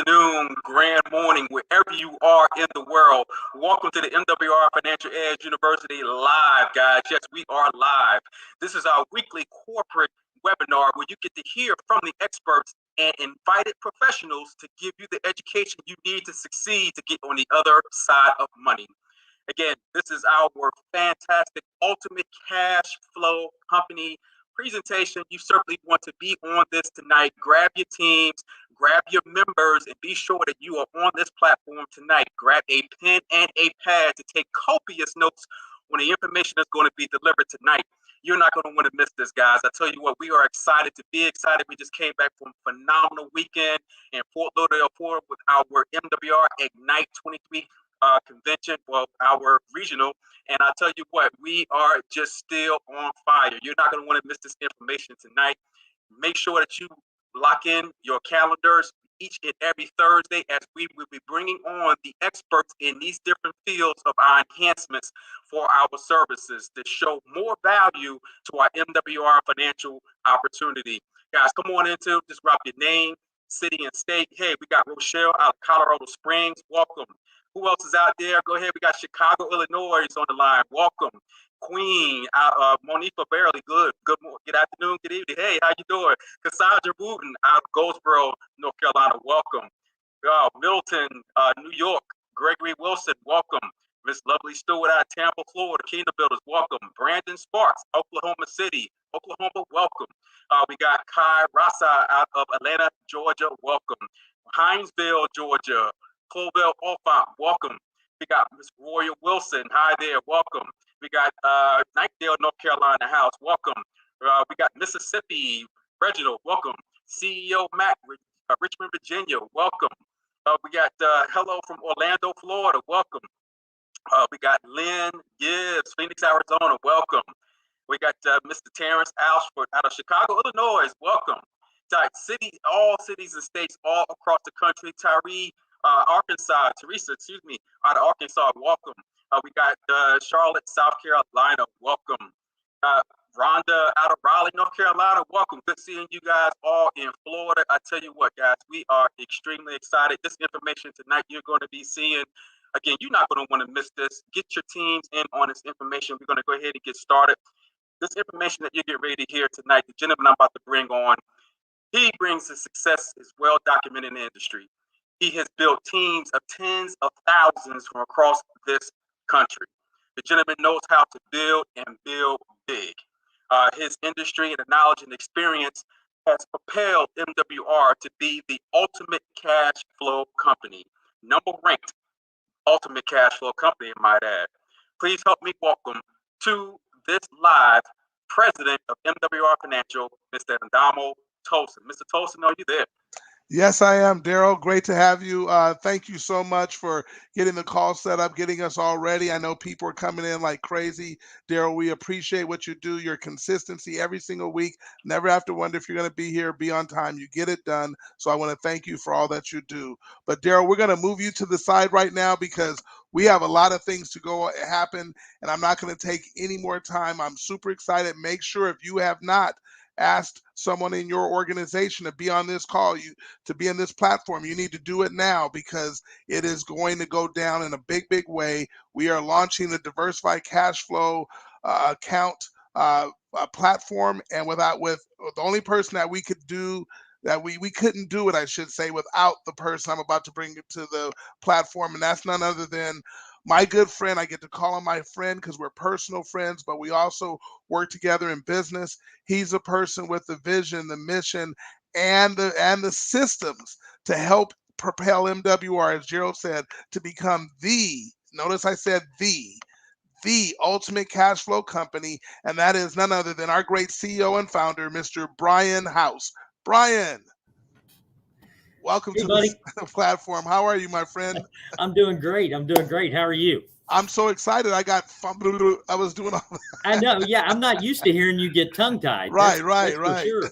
afternoon, grand morning, wherever you are in the world. Welcome to the MWR Financial Edge University live, guys. Yes, we are live. This is our weekly corporate webinar where you get to hear from the experts and invited professionals to give you the education you need to succeed to get on the other side of money. Again, this is our fantastic ultimate cash flow company presentation. You certainly want to be on this tonight. Grab your teams, grab your members, and be sure that you are on this platform tonight. Grab a pen and a pad to take copious notes when the information is going to be delivered tonight. You're not going to want to miss this, guys. I tell you what, we are excited to be excited. We just came back from a phenomenal weekend in Fort Lauderdale, Florida with our MWR Ignite 23 convention, well, our regional. And I tell you what, we are just still on fire. You're not going to want to miss this information tonight. Make sure that you lock in your calendars each and every Thursday as we will be bringing on the experts in these different fields of our enhancements for our services to show more value to our MWR financial opportunity. Guys, come on into, just drop your name, city, and state. Hey, we got Rochelle out of Colorado Springs. Welcome. Who else is out there? Go ahead. We got Chicago, Illinois on the line. Welcome. Queen, Monifa Barely, good morning, good afternoon, good evening. Hey, how you doing? Cassandra Wooten out of Goldsboro, North Carolina, welcome. Milton, New York, Gregory Wilson, welcome. Miss Lovely Stewart out of Tampa, Florida, Kingdom Builders, welcome. Brandon Sparks, Oklahoma City, Oklahoma, welcome. We got Kai Rasa out of Atlanta, Georgia, welcome. Hinesville, Georgia, Colville Olfont, welcome. We got Miss Royal Wilson, hi there, welcome. We got Knightdale, North Carolina house, welcome. We got Mississippi, Reginald, welcome. CEO Mac, Richmond, Virginia, welcome. We got hello from Orlando, Florida, welcome. We got Lynn Gibbs, Phoenix, Arizona, welcome. We got Mr. Terrence Alshford out of Chicago, Illinois, welcome. All cities and states all across the country. Teresa, out of Arkansas, welcome. We got Charlotte, South Carolina, welcome. Rhonda out of Raleigh, North Carolina, welcome. Good seeing you guys all in Florida. I tell you what, guys, we are extremely excited. This information tonight you're going to be seeing. Again, you're not going to want to miss this. Get your teams in on this information. We're going to go ahead and get started. This information that you get ready to hear tonight, the gentleman I'm about to bring on, he brings his success is well documented in the industry. He has built teams of tens of thousands from across this country. The gentleman knows how to build and build big. His industry and the knowledge and experience has propelled MWR to be the ultimate cash flow company, number ranked ultimate cash flow company, I might add. Please help me welcome to this live president of MWR Financial, Mr. Andamo Tolson. Mr. Tolson, are you there? Yes, I am, Darryle. Great to have you. Thank you so much for getting the call set up, getting us all ready. I know people are coming in like crazy. Darryle, we appreciate what you do, your consistency every single week. Never have to wonder if you're going to be here, be on time. You get it done. So I want to thank you for all that you do. But Darryle, we're going to move you to the side right now because we have a lot of things to go happen, and I'm not going to take any more time. I'm super excited. Make sure if you have not asked someone in your organization to be on this call, to be on this platform, you need to do it now because it is going to go down in a big, big way. We are launching the Diversified Cashflow account platform, and with the only person that we could do that we couldn't do it, I should say, without the person I'm about to bring to the platform, and that's none other than my good friend. I get to call him my friend because we're personal friends, but we also work together in business. He's a person with the vision, the mission, and the systems to help propel MWR, as Gerald said, to become notice I said the ultimate cash flow company, and that is none other than our great CEO and founder, Mr. Brian House. Brian, welcome to the platform. How are you, my friend? I'm doing great. How are you? I'm so excited. I was doing all that. I know. Yeah, I'm not used to hearing you get tongue-tied. Right. For sure.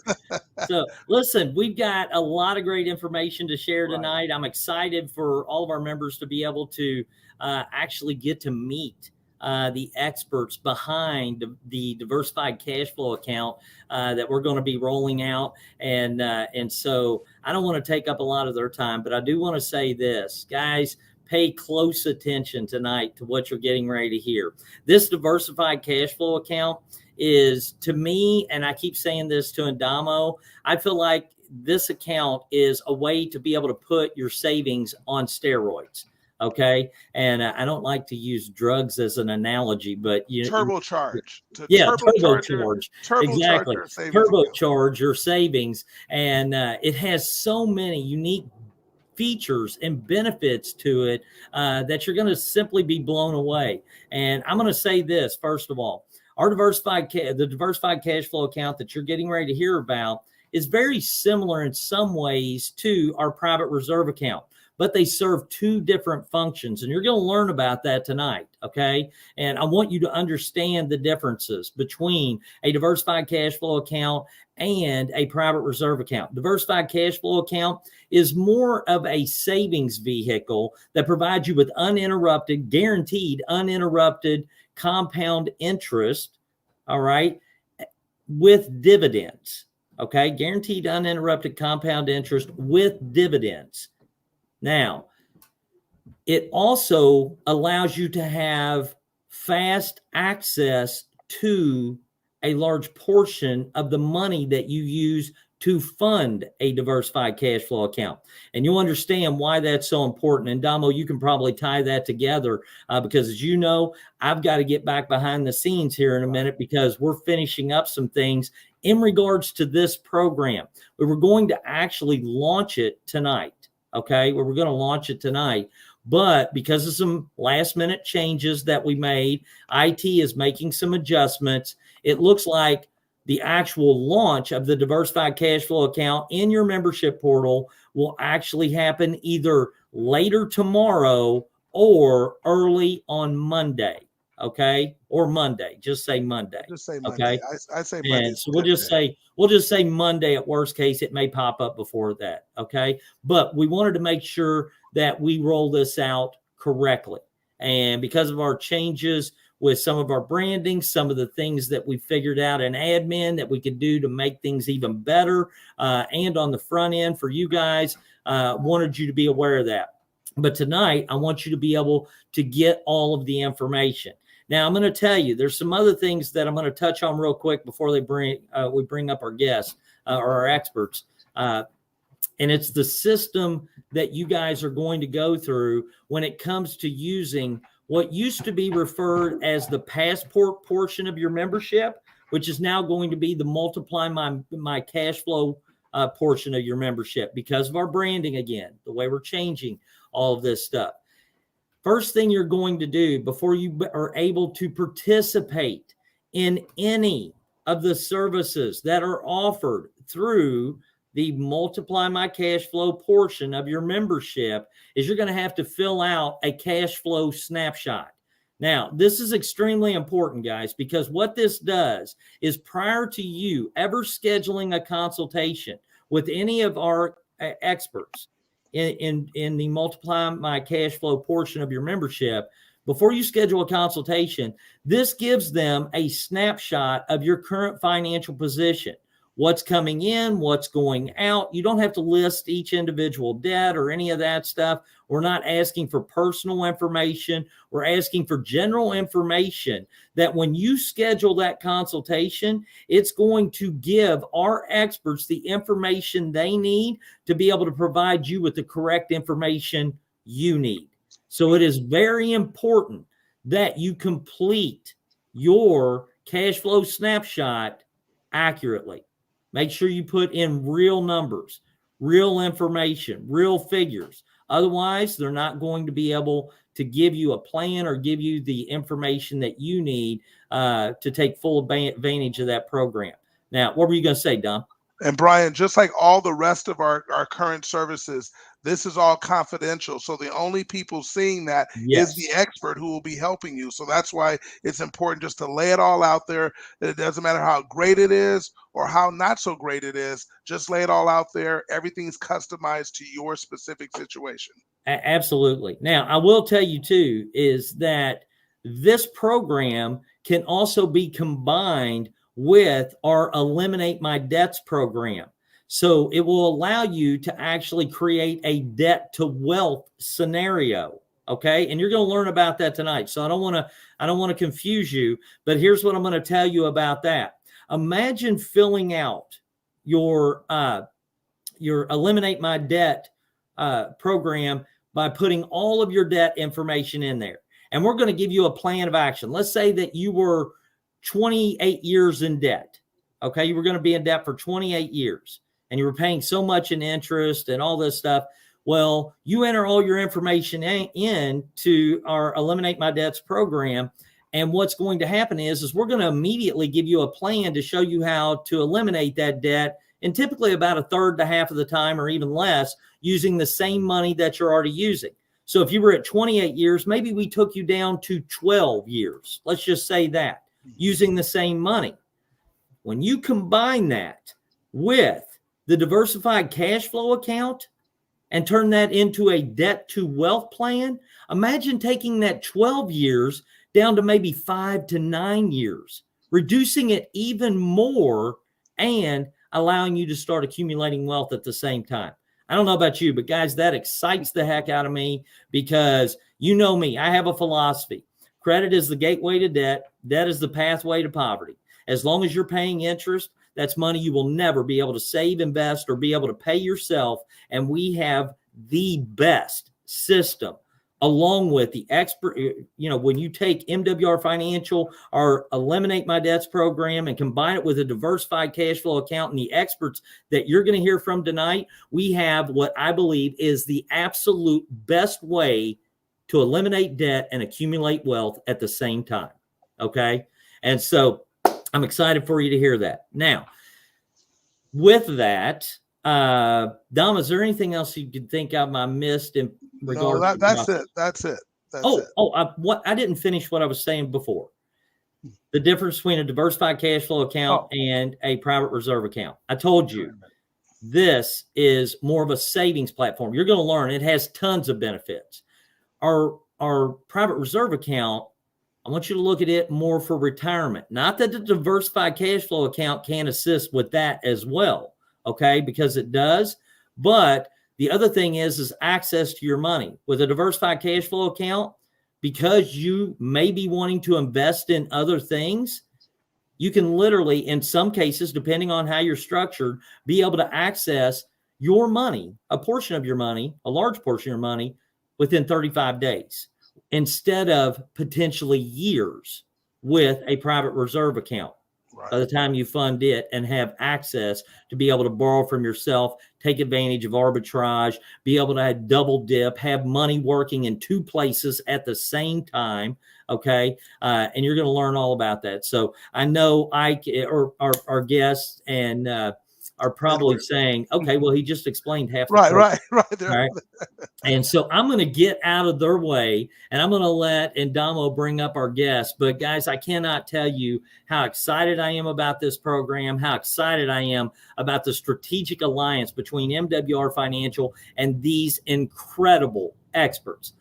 So listen, we've got a lot of great information to share tonight. I'm excited for all of our members to be able to actually get to meet the experts behind the Diversified Cashflow account that we're going to be rolling out. And so I don't want to take up a lot of their time, but I do want to say this, guys, pay close attention tonight to what you're getting ready to hear. This Diversified Cashflow account is, to me, and I keep saying this to Andamo, I feel like this account is a way to be able to put your savings on steroids. Okay. And I don't like to use drugs as an analogy, but turbocharge. Turbocharge. Exactly. Your savings Turbocharge your savings. And it has so many unique features and benefits to it that you're going to simply be blown away. And I'm going to say this, first of all, our the Diversified Cashflow account that you're getting ready to hear about is very similar in some ways to our private reserve account, but they serve two different functions. And you're going to learn about that tonight, okay? And I want you to understand the differences between a Diversified Cashflow account and a private reserve account. Diversified Cashflow account is more of a savings vehicle that provides you with uninterrupted, guaranteed uninterrupted compound interest, all right, with dividends, okay? Guaranteed uninterrupted compound interest with dividends. Now, it also allows you to have fast access to a large portion of the money that you use to fund a Diversified Cashflow account. And you'll understand why that's so important. And Damo, you can probably tie that together because, as you know, I've got to get back behind the scenes here in a minute because we're finishing up some things in regards to this program. We were going to actually launch it tonight, okay? We're going to launch it tonight. But because of some last minute changes that we made, IT is making some adjustments. It looks like the actual launch of the Diversified Cashflow account in your membership portal will actually happen either later tomorrow or early on Monday. Okay. Or Monday. Just say Monday. Just say Monday. Okay. I say Monday. And so we'll just say Monday. At worst case, it may pop up before that. Okay. But we wanted to make sure that we roll this out correctly. And because of our changes with some of our branding, some of the things that we figured out in admin that we could do to make things even better, and on the front end for you guys, wanted you to be aware of that. But tonight, I want you to be able to get all of the information. Now, I'm going to tell you, there's some other things that I'm going to touch on real quick before we bring up our guests or our experts. And it's the system that you guys are going to go through when it comes to using what used to be referred as the passport portion of your membership, which is now going to be the multiply my cash flow portion of your membership because of our branding again, the way we're changing all of this stuff. First thing you're going to do before you are able to participate in any of the services that are offered through the multiply my cash flow portion of your membership is you're going to have to fill out a cash flow snapshot. Now, this is extremely important, guys, because what this does is prior to you ever scheduling a consultation with any of our experts in the multiply my cash flow portion of your membership, before you schedule a consultation, this gives them a snapshot of your current financial position. What's coming in, what's going out. You don't have to list each individual debt or any of that stuff. We're not asking for personal information. We're asking for general information that when you schedule that consultation, it's going to give our experts the information they need to be able to provide you with the correct information you need. So it is very important that you complete your cash flow snapshot accurately. Make sure you put in real numbers, real information, real figures. Otherwise, they're not going to be able to give you a plan or give you the information that you need to take full advantage of that program. Now, what were you going to say, Dom? And Brian, just like all the rest of our current services, this is all confidential. So the only people seeing that is the expert who will be helping you. So that's why it's important just to lay it all out there. It doesn't matter how great it is or how not so great it is. Just lay it all out there. Everything's customized to your specific situation. Absolutely. Now, I will tell you too, is that this program can also be combined with our Eliminate My Debts program. So it will allow you to actually create a debt to wealth scenario. Okay. And you're going to learn about that tonight. So I don't want to confuse you, but here's what I'm going to tell you about that. Imagine filling out your Eliminate My Debt program by putting all of your debt information in there. And we're going to give you a plan of action. Let's say that you were 28 years in debt. Okay. You were going to be in debt for 28 years and you were paying so much in interest and all this stuff. Well, you enter all your information in to our Eliminate My Debts program. And what's going to happen is we're going to immediately give you a plan to show you how to eliminate that debt, and typically about a third to half of the time or even less, using the same money that you're already using. So if you were at 28 years, maybe we took you down to 12 years. Let's just say that, using the same money. When you combine that with the Diversified Cashflow account and turn that into a debt to wealth plan, imagine taking that 12 years down to maybe 5 to 9 years, reducing it even more and allowing you to start accumulating wealth at the same time. I don't know about you, but guys, that excites the heck out of me because you know me. I have a philosophy. Credit is the gateway to debt. Debt is the pathway to poverty. As long as you're paying interest, that's money you will never be able to save, invest, or be able to pay yourself. And we have the best system along with the expert. You know, when you take MWR Financial or Eliminate My Debts program and combine it with a Diversified Cashflow account and the experts that you're going to hear from tonight, we have what I believe is the absolute best way to eliminate debt and accumulate wealth at the same time. Okay. And so I'm excited for you to hear that. Now, with that, Dom, is there anything else you could think of I missed in regards? No, that's it. That's it. I didn't finish what I was saying before. The difference between a Diversified Cashflow account and a private reserve account. I told you this is more of a savings platform. You're going to learn it has tons of benefits. Our private reserve account, I want you to look at it more for retirement. Not that the Diversified Cashflow account can assist with that as well, okay, because it does. But the other thing is access to your money. With a Diversified Cashflow account, because you may be wanting to invest in other things, you can literally, in some cases, depending on how you're structured, be able to access your money, a portion of your money, a large portion of your money, within 35 days. Instead of potentially years with a private reserve account. Right. By the time you fund it and have access to be able to borrow from yourself, take advantage of arbitrage, be able to have double dip, have money working in two places at the same time. Okay. And you're going to learn all about that. So I know our guests and are probably saying, okay, well, he just explained half. Right. Right. And so I'm going to get out of their way and I'm going to let Andamo bring up our guests. But guys, I cannot tell you how excited I am about this program, how excited I am about the strategic alliance between MWR Financial and these incredible experts.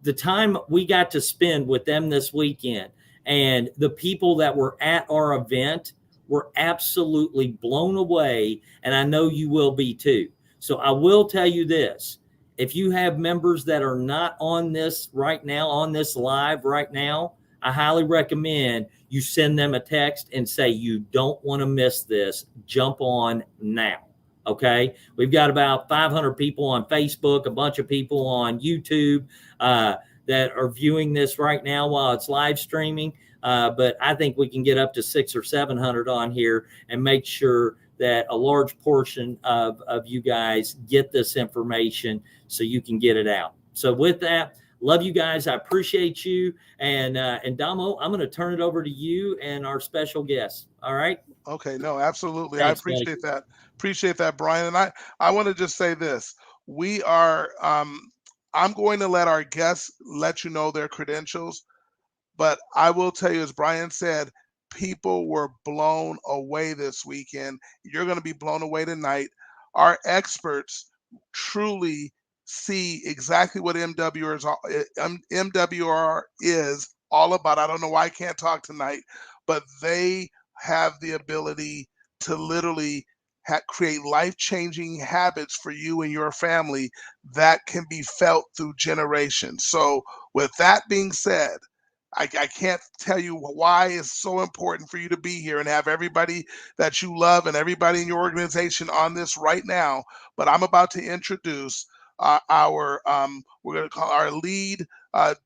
The time we got to spend with them this weekend and the people that were at our event were absolutely blown away. And I know you will be too. So I will tell you this. If you have members that are not on this right now, on this live right now, I highly recommend you send them a text and say, you don't want to miss this. Jump on now. Okay. We've got about 500 people on Facebook, a bunch of people on YouTube that are viewing this right now while it's live streaming. But I think we can get up to 600 or 700 on here and make sure that a large portion of you guys get this information so you can get it out. So with that, love you guys. I appreciate you. And Damo, I'm going to turn it over to you and our special guest. All right. Okay. No, absolutely. Thanks, I appreciate buddy. that. Appreciate that, Brian. And I want to just say this. We are, I'm going to let our guests let you know their credentials, but I will tell you, as Brian said, people were blown away this weekend. You're going to be blown away tonight. Our experts truly see exactly what MWR is all about. I don't know why I can't talk tonight, but they have the ability to literally create life-changing habits for you and your family that can be felt through generations. So with that being said, I can't tell you why it's so important for you to be here and have everybody that you love and everybody in your organization on this right now. But I'm about to introduce we're going to call our lead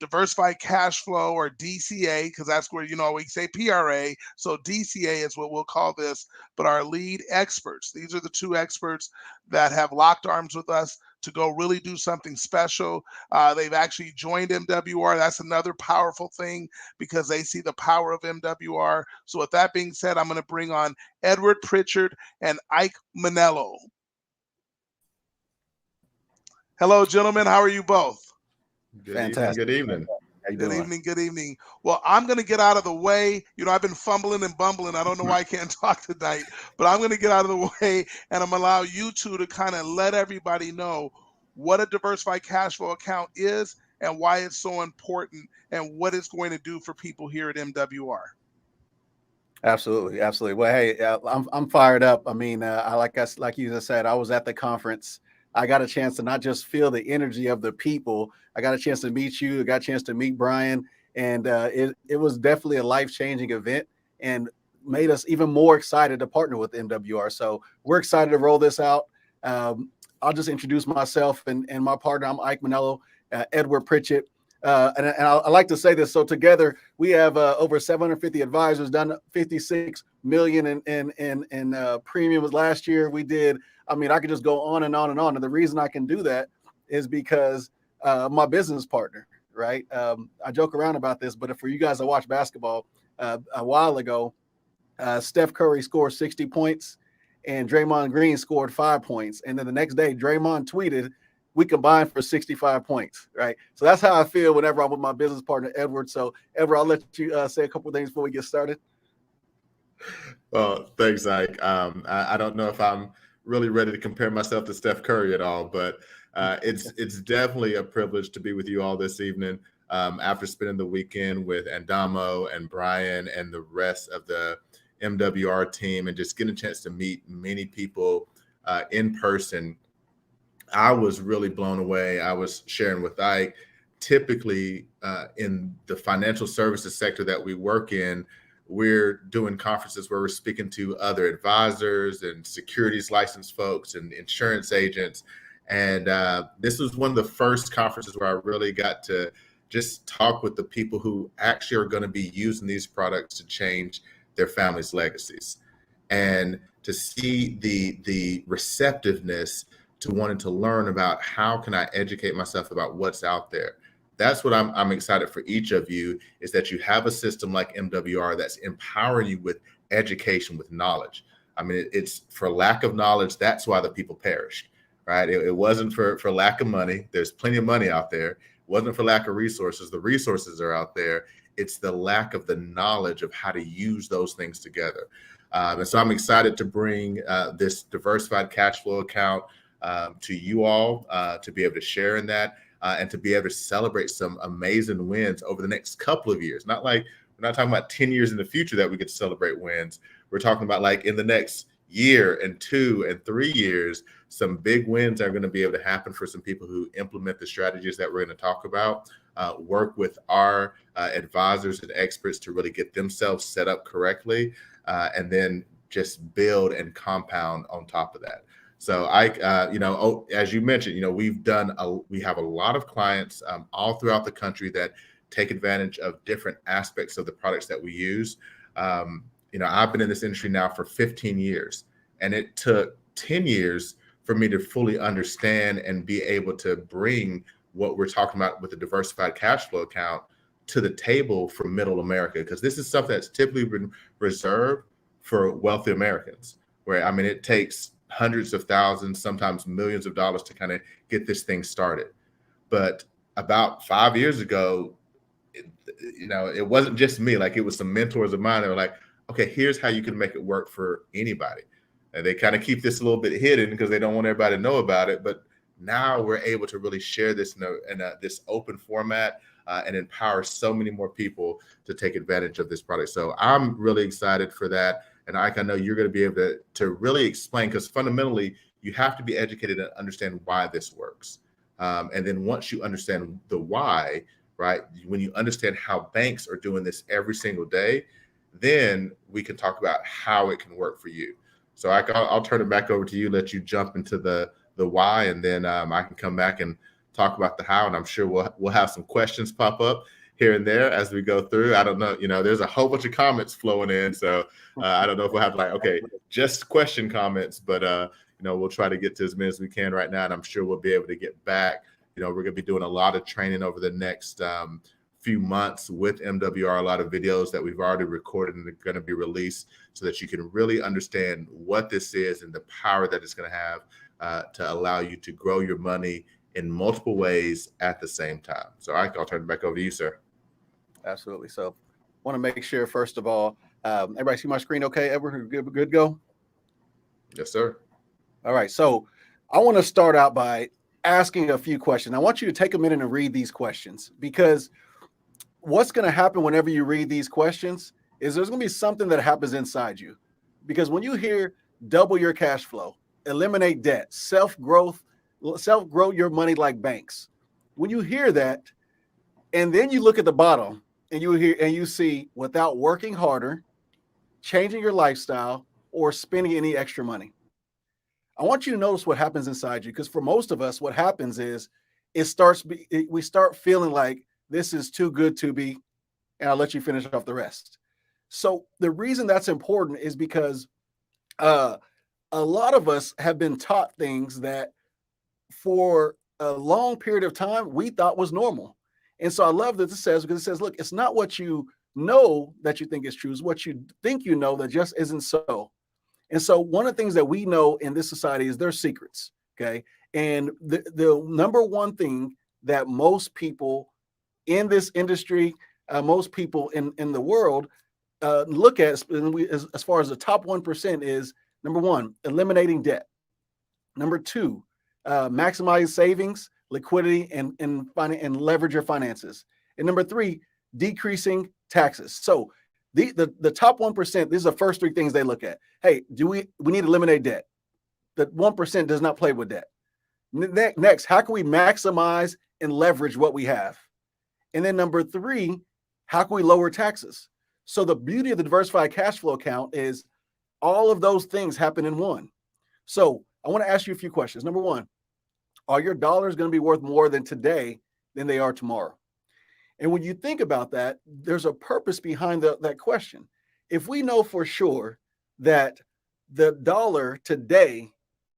Diversified Cashflow, or DCA, because that's where, we say PRA. So DCA is what we'll call this, but our lead experts. These are the two experts that have locked arms with us to go really do something special. They've actually joined MWR. That's another powerful thing because they see the power of MWR. So with that being said, I'm going to bring on Edward Pritchard and Ike Manello. Hello, gentlemen. How are you both? Fantastic. Good evening. Good evening. Good evening. Well, I'm going to get out of the way. I've been fumbling and bumbling. I don't know why I can't talk tonight, but I'm going to get out of the way, and I'm going to allow you two to kind of let everybody know what a diversified cash flow account is and why it's so important and what it's going to do for people here at MWR. Absolutely. Well, hey, I'm fired up. I mean, like you just said, I was at the conference. I got a chance to not just feel the energy of the people. I got a chance to meet you. I got a chance to meet Brian, and it was definitely a life-changing event and made us even more excited to partner with MWR. So we're excited to roll this out. I'll just introduce myself and my partner. I'm Ike Manello, Edward Pritchett. And I like to say this. So together we have over 750 advisors, done 56 million in premiums last year. We did. I mean, I could just go on and on and on. And the reason I can do that is because my business partner, right? I joke around about this, but for you guys that watch basketball, a while ago, Steph Curry scored 60 points and Draymond Green scored 5 points. And then the next day, Draymond tweeted, we combined for 65 points, right? So that's how I feel whenever I'm with my business partner, Edward. So, Edward, I'll let you say a couple of things before we get started. Well, thanks, Ike. I don't know if I'm really ready to compare myself to Steph Curry at all, but it's definitely a privilege to be with you all this evening after spending the weekend with Andamo and Brian and the rest of the MWR team and just getting a chance to meet many people in person. I was really blown away. I was sharing with Ike, typically in the financial services sector that we work in, we're doing conferences where we're speaking to other advisors and securities licensed folks and insurance agents. And this was one of the first conferences where I really got to just talk with the people who actually are going to be using these products to change their families' legacies. And to see the receptiveness to wanting to learn about how can I educate myself about what's out there. That's what I'm excited for each of you, is that you have a system like MWR that's empowering you with education, with knowledge. I mean, it's for lack of knowledge, that's why the people perished, right? It wasn't for lack of money. There's plenty of money out there. It wasn't for lack of resources. The resources are out there. It's the lack of the knowledge of how to use those things together. And so I'm excited to bring this diversified cash flow account to you all, to be able to share in that and to be able to celebrate some amazing wins over the next couple of years. Not like we're not talking about 10 years in the future that we get to celebrate wins. We're talking about like in the next year and 2 and 3 years, some big wins are going to be able to happen for some people who implement the strategies that we're going to talk about, work with our advisors and experts to really get themselves set up correctly, and then just build and compound on top of that. So as you mentioned, we have a lot of clients all throughout the country that take advantage of different aspects of the products that we use. I've been in this industry now for 15 years, and it took 10 years for me to fully understand and be able to bring what we're talking about with the diversified cash flow account to the table for middle America, because this is something that's typically been reserved for wealthy Americans, where, I mean, it takes hundreds of thousands, sometimes millions of dollars to kind of get this thing started. But about 5 years ago, it wasn't just me. Like, it was some mentors of mine that were like, okay, here's how you can make it work for anybody. And they kind of keep this a little bit hidden because they don't want everybody to know about it. But now we're able to really share this in this open format and empower so many more people to take advantage of this product. So I'm really excited for that. And Ike, I know you're going to be able to really explain, because fundamentally you have to be educated and understand why this works. And then once you understand the why, right, when you understand how banks are doing this every single day, then we can talk about how it can work for you. So I'll turn it back over to you, let you jump into the why, and then I can come back and talk about the how. And I'm sure we'll have some questions pop up here and there as we go through. I don't know, there's a whole bunch of comments flowing in. So I don't know if we'll have just question comments, but we'll try to get to as many as we can right now. And I'm sure we'll be able to get back. We're going to be doing a lot of training over the next few months with MWR, a lot of videos that we've already recorded and are going to be released so that you can really understand what this is and the power that it's going to have to allow you to grow your money in multiple ways at the same time. So I'll turn it back over to you, sir. Absolutely. So want to make sure, first of all, everybody see my screen okay? Edward, good to go? Yes, sir. All right. So I want to start out by asking a few questions. I want you to take a minute and read these questions, because what's going to happen whenever you read these questions is there's going to be something that happens inside you. Because when you hear double your cash flow, eliminate debt, self-grow your money like banks, when you hear that, and then you look at the bottom and you see without working harder, changing your lifestyle, or spending any extra money, I want you to notice what happens inside you. Because for most of us, what happens is we start feeling like this is too good to be, and I'll let you finish off the rest. So the reason that's important is because a lot of us have been taught things that for a long period of time we thought was normal. And so I love that this says, because it says, look, it's not what you know that you think is true, it's what you think you know that just isn't so. And so one of the things that we know in this society is there's secrets, okay? And the number one thing that most people in this industry, most people in the world look at as far as the top 1% is, number one, eliminating debt. Number two, maximize savings, liquidity, and leverage your finances. And number three, decreasing taxes. So the top 1%, these are the first three things they look at. Hey, we need to eliminate debt. The 1% does not play with debt. Next, how can we maximize and leverage what we have? And then number three, how can we lower taxes? So the beauty of the diversified cash flow account is all of those things happen in one. So I want to ask you a few questions. Number one, are your dollars going to be worth more than today than they are tomorrow? And when you think about that, there's a purpose behind that question. If we know for sure that the dollar today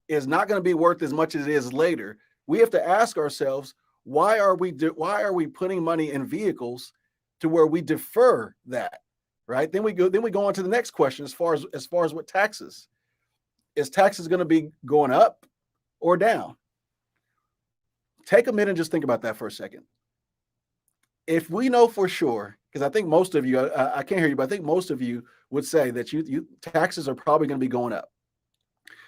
is not going to be worth as much as it is later, we have to ask ourselves, why are we putting money in vehicles to where we defer that, right? Then we go on to the next question as far as what taxes. Is taxes going to be going up or down? Take a minute and just think about that for a second. If we know for sure, because I think most of you, I can't hear you, but I think most of you would say that you taxes are probably going to be going up.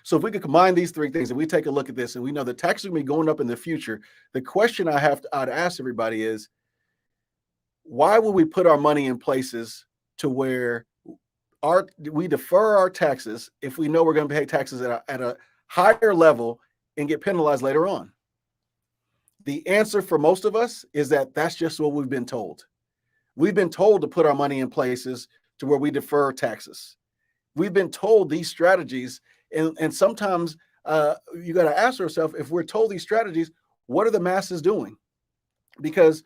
So if we could combine these three things and we take a look at this and we know that taxes are going to be going up in the future, the question I'd ask everybody is, why would we put our money in places to where we defer our taxes if we know we're going to pay taxes at a higher level and get penalized later on? The answer for most of us is that that's just what we've been told. We've been told to put our money in places to where we defer taxes. We've been told these strategies, and sometimes you got to ask yourself, if we're told these strategies, what are the masses doing? Because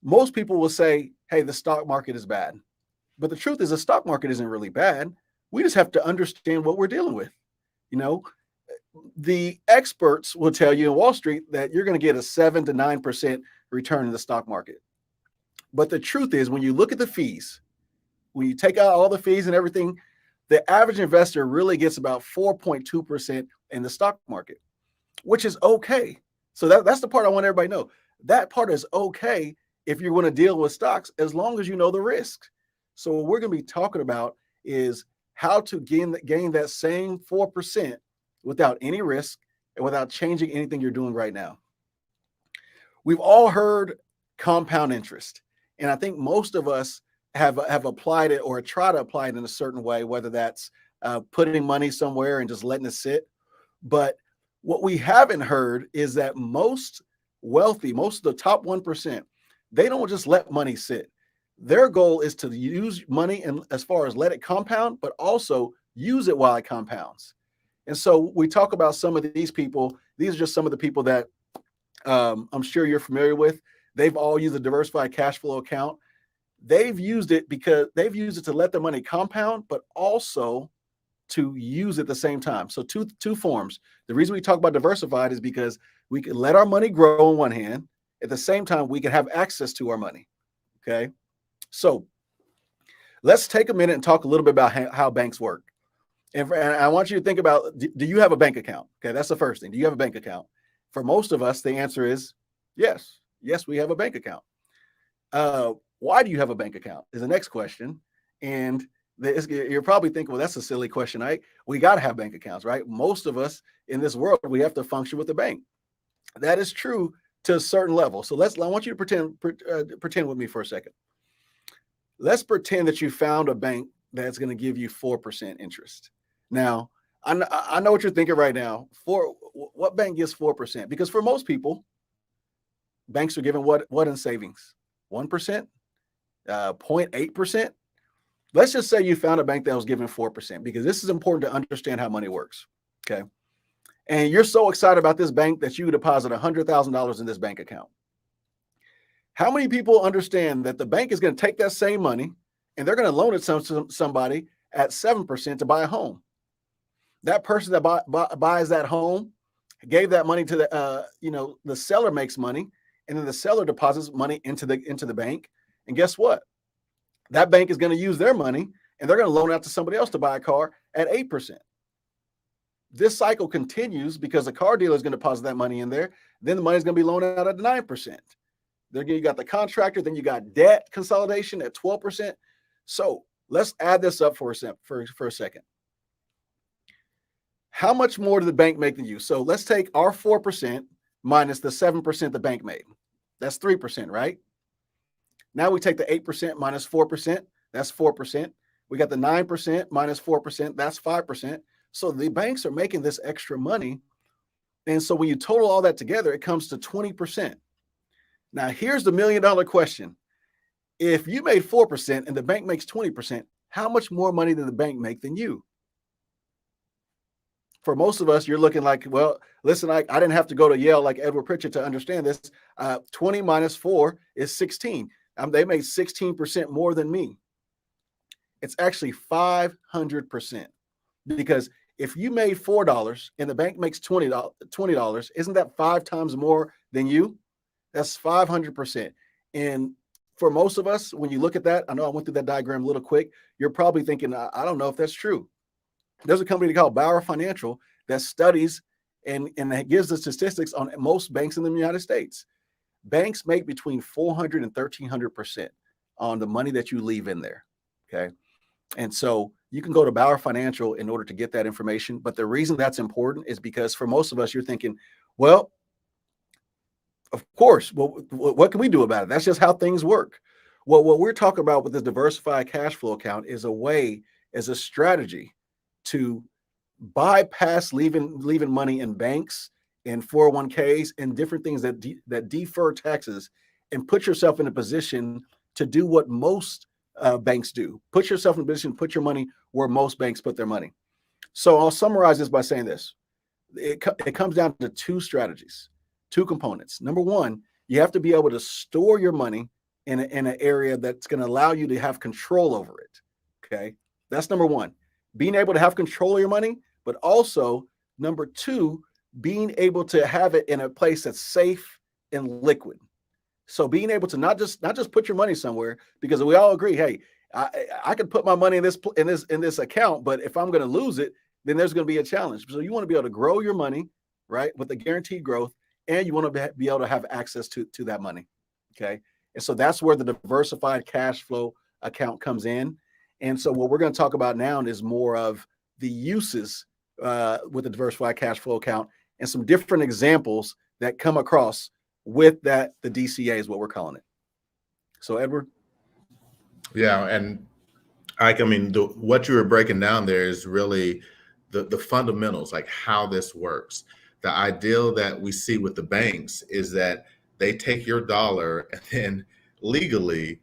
most people will say, hey, the stock market is bad. But the truth is the stock market isn't really bad. We just have to understand what we're dealing with. The experts will tell you in Wall Street that you're going to get a 7 to 9% return in the stock market. But the truth is, when you look at the fees, when you take out all the fees and everything, the average investor really gets about 4.2% in the stock market, which is okay. So that's the part I want everybody to know. That part is okay if you're going to deal with stocks, as long as you know the risk. So what we're going to be talking about is how to gain that same 4% without any risk and without changing anything you're doing right now. We've all heard compound interest. And I think most of us have applied it or try to apply it in a certain way, whether that's putting money somewhere and just letting it sit. But what we haven't heard is that most of the top 1%, they don't just let money sit. Their goal is to use money and as far as let it compound, but also use it while it compounds. And so we talk about some of these people. These are just some of the people that I'm sure you're familiar with. They've all used a diversified cash flow account. They've used it because they've used it to let their money compound, but also to use at the same time. So two forms. The reason we talk about diversified is because we can let our money grow on one hand. At the same time, we can have access to our money. Okay. So let's take a minute and talk a little bit about how banks work. And I want you to think about, do you have a bank account? Okay. That's the first thing. Do you have a bank account? For most of us, the answer is yes. Yes, we have a bank account. Why do you have a bank account is the next question. And you're probably thinking, well, that's a silly question, right? We got to have bank accounts, right? Most of us in this world, we have to function with a bank. That is true to a certain level. So I want you to pretend with me for a second. Let's pretend that you found a bank that's going to give you 4% interest. Now, I know what you're thinking right now. What bank gives 4%? Because for most people, banks are giving what in savings? 1%, 0.8%. Let's just say you found a bank that was giving 4%, because this is important to understand how money works. Okay. And you're so excited about this bank that you deposit $100,000 in this bank account. How many people understand that the bank is going to take that same money and they're going to loan it to somebody at 7% to buy a home? That person that buys that home gave that money to the seller makes money, and then the seller deposits money into the bank. And guess what? That bank is going to use their money and they're going to loan out to somebody else to buy a car at 8%. This cycle continues because the car dealer is going to deposit that money in there. Then the money is going to be loaned out at 9%. Then you got the contractor, then you got debt consolidation at 12%. So let's add this up for a second. How much more did the bank make than you? So let's take our 4% minus the 7% the bank made. That's 3%, right? Now we take the 8% minus 4%. That's 4%. We got the 9% minus 4%. That's 5%. So the banks are making this extra money. And so when you total all that together, it comes to 20%. Now, here's the $1 million question. If you made 4% and the bank makes 20%, how much more money did the bank make than you? For most of us, you're looking like, well, listen, I didn't have to go to Yale like Edward Pritchett to understand this. 20 minus 4 is 16. They made 16% more than me. It's actually 500%. Because if you made $4 and the bank makes $20, isn't that 5 times more than you? That's 500%. And for most of us, when you look at that, I know I went through that diagram a little quick. You're probably thinking, I don't know if that's true. There's a company called MWR Financial that studies and gives the statistics on most banks in the United States. Banks make between 400 and 1,300% on the money that you leave in there. Okay. And so you can go to MWR Financial in order to get that information. But the reason that's important is because for most of us, you're thinking, well, of course, well, what can we do about it? That's just how things work. Well, what we're talking about with this diversified cash flow account is a strategy to bypass leaving money in banks and 401ks and different things that defer taxes, and put yourself in a position to do what most banks do. Put yourself in a position, put your money where most banks put their money. So I'll summarize this by saying this. It comes down to 2 strategies, 2 components. Number one, you have to be able to store your money in an area that's going to allow you to have control over it. Okay. That's number one, being able to have control of your money, but also number 2, being able to have it in a place that's safe and liquid. So being able to not just put your money somewhere, because we all agree, hey, I could put my money in this account, but if I'm going to lose it, then there's going to be a challenge. So you want to be able to grow your money, right, with the guaranteed growth, and you want to be able to have access to that money. Okay. And so that's where the diversified cash flow account comes in. And so what we're going to talk about now is more of the uses with the diversified cash flow account and some different examples that come across with that. The DCA is what we're calling it. So Edward. Yeah. And I mean, what you were breaking down there is really the fundamentals, like how this works. The ideal that we see with the banks is that they take your dollar and then legally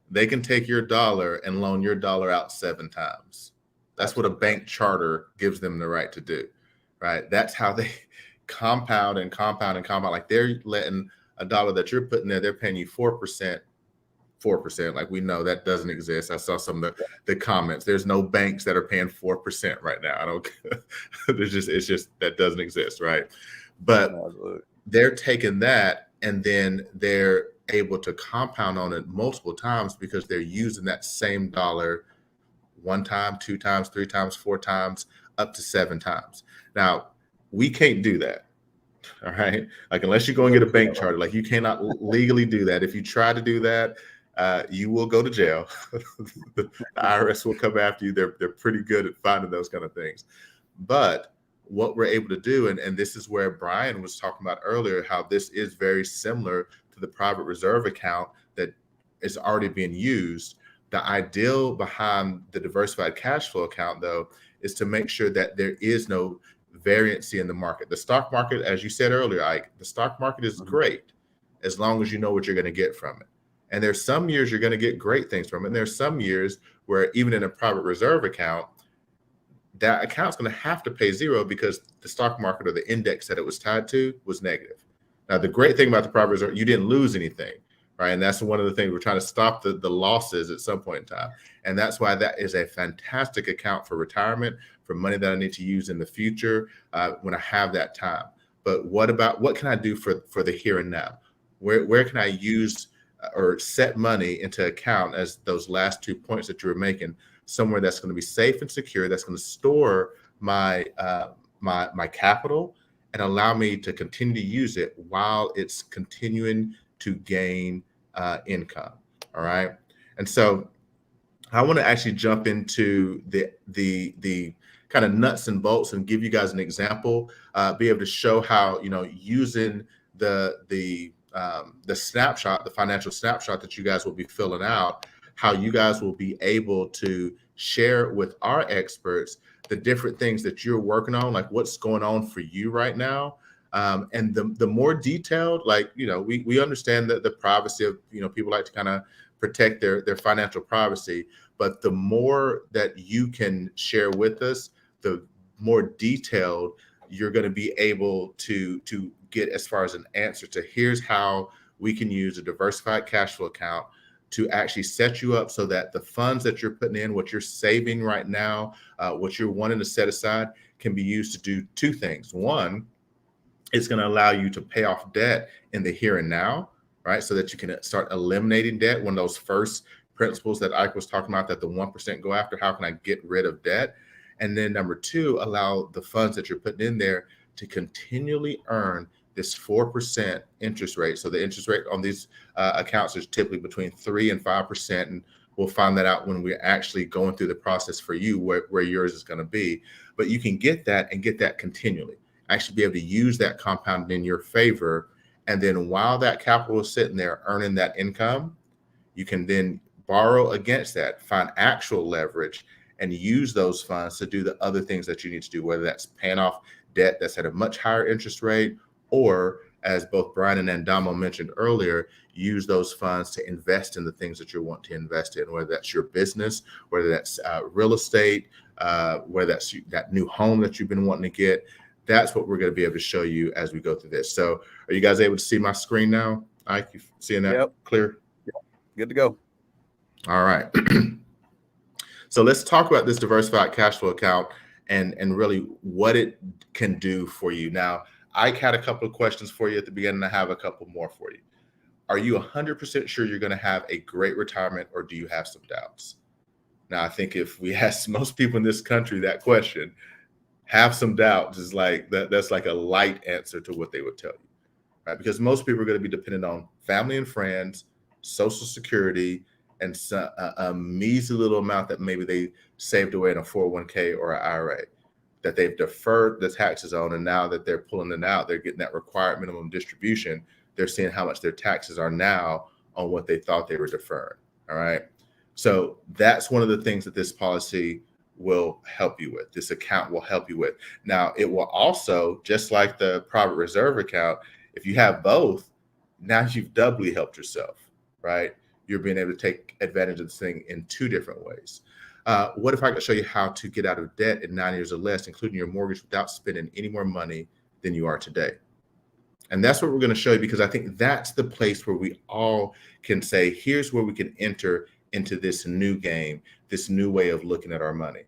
they can take your dollar and loan your dollar out 7 times. That's what a bank charter gives them the right to do, right? That's how they compound and compound and compound. Like they're letting a dollar that you're putting there, they're paying you 4%. Like we know that doesn't exist. I saw some of the comments. There's no banks that are paying 4% right now. I don't. It's just that doesn't exist, right? But they're taking that and then they're able to compound on it multiple times because they're using that same dollar 1 time, 2 times, 3 times, 4 times, up to 7 times. Now we can't do that. All right. Like unless you go and get a bank charter, like you cannot legally do that. If you try to do that, you will go to jail. The IRS will come after you. They're pretty good at finding those kind of things. But what we're able to do, and this is where Brian was talking about earlier, how this is very similar to the private reserve account that is already being used. The ideal behind the diversified cash flow account, though, is to make sure that there is no variancy in the market. The stock market, as you said earlier, Ike, the stock market is great as long as you know what you're going to get from it. And there's some years you're going to get great things from it. And there's some years where even in a private reserve account, that account's going to have to pay 0 because the stock market or the index that it was tied to was negative. Now, the great thing about the private reserve, you didn't lose anything, right? And that's one of the things we're trying to stop the losses at some point in time. And that's why that is a fantastic account for retirement, for money that I need to use in the future when I have that time. But what can I do for the here and now? Where can I use or set money into account, as those last 2 points that you were making, somewhere that's going to be safe and secure, that's going to store my my capital and allow me to continue to use it while it's continuing to gain income. All right. And so I want to actually jump into the kind of nuts and bolts and give you guys an example, be able to show how, using the snapshot, the financial snapshot that you guys will be filling out, how you guys will be able to share with our experts the different things that you're working on, like what's going on for you right now. And the more detailed, like, we understand that the privacy of, people like to kind of protect their financial privacy, but the more that you can share with us, the more detailed you're going to be able to get as far as an answer to here's how we can use a diversified cash flow account to actually set you up so that the funds that you're putting in, what you're saving right now, what you're wanting to set aside, can be used to do 2 things. One, it's going to allow you to pay off debt in the here and now, right? So that you can start eliminating debt. One of those first principles that Ike was talking about, that the 1% go after, how can I get rid of debt? And then number 2, allow the funds that you're putting in there to continually earn this 4% interest rate. So the interest rate on these accounts is typically between 3 and 5%. And we'll find that out when we're actually going through the process for you, where yours is going to be. But you can get that and get that continually. Actually be able to use that compound in your favor. And then while that capital is sitting there earning that income, you can then borrow against that, find actual leverage, and use those funds to do the other things that you need to do, whether that's paying off debt that's at a much higher interest rate, or, as both Brian and Andamo mentioned earlier, use those funds to invest in the things that you want to invest in, whether that's your business, whether that's real estate, whether that's that new home that you've been wanting to get. That's what we're going to be able to show you as we go through this. So are you guys able to see my screen now? Ike, you seeing that clear? Yep. Good to go. All right. So let's talk about this diversified cash flow account and really what it can do for you. Now, Ike had a couple of questions for you at the beginning. I have a couple more for you. Are you 100% sure you're going to have a great retirement, or do you have some doubts? Now, I think if we ask most people in this country that question, have some doubts is like that's like a light answer to what they would tell you, right? Because most people are going to be dependent on family and friends, Social Security, and a measly little amount that maybe they saved away in a 401k or an IRA. that they've deferred the taxes on, and now that they're pulling it out, they're getting that required minimum distribution. They're seeing how much their taxes are now on what they thought they were deferring. All right. So that's one of the things that this policy will help you with. This account will help you with. Now, it will also, just like the private reserve account, if you have both, now you've doubly helped yourself, right? You're being able to take advantage of this thing in two different ways. What if I could show you how to get out of debt in 9 years or less, including your mortgage, without spending any more money than you are today? And that's what we're going to show you, because I think that's the place where we all can say, here's where we can enter into this new game, this new way of looking at our money.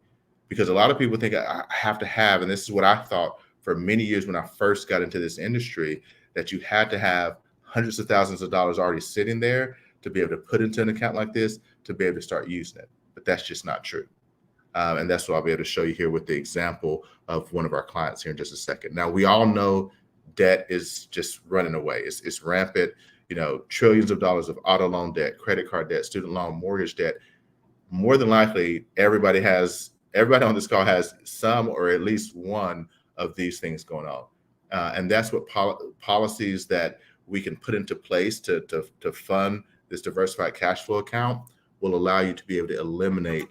Because a lot of people think I have to have, and this is what I thought for many years when I first got into this industry, that you had to have hundreds of thousands of dollars already sitting there to be able to put into an account like this, to be able to start using it. But that's just not true. And that's what I'll be able to show you here with the example of one of our clients here in just a second. Now, we all know debt is just running away. It's rampant, trillions of dollars of auto loan debt, credit card debt, student loan, mortgage debt. More than likely, everybody on this call has some or at least one of these things going on. And that's what policies that we can put into place to fund this diversified cash flow account will allow you to be able to eliminate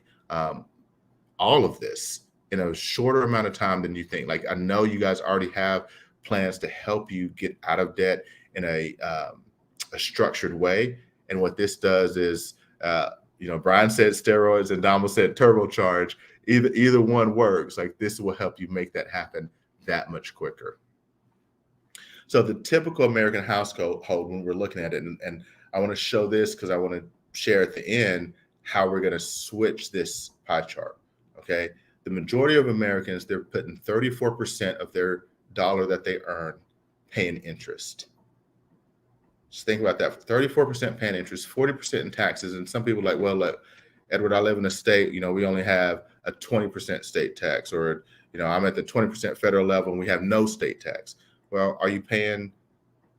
all of this in a shorter amount of time than you think. Like, I know you guys already have plans to help you get out of debt in a structured way. And what this does is, Brian said steroids and Andamo said turbocharge. Either one works. Like, this will help you make that happen that much quicker. So the typical American household, when we're looking at it, and I want to show this because I want to share at the end how we're going to switch this pie chart. Okay. The majority of Americans, they're putting 34% of their dollar that they earn paying interest. Just think about that. 34% paying interest, 40% in taxes. And some people are like, well, look, Edward, I live in a state, we only have a 20% state tax, or, I'm at the 20% federal level and we have no state tax. Well, are you paying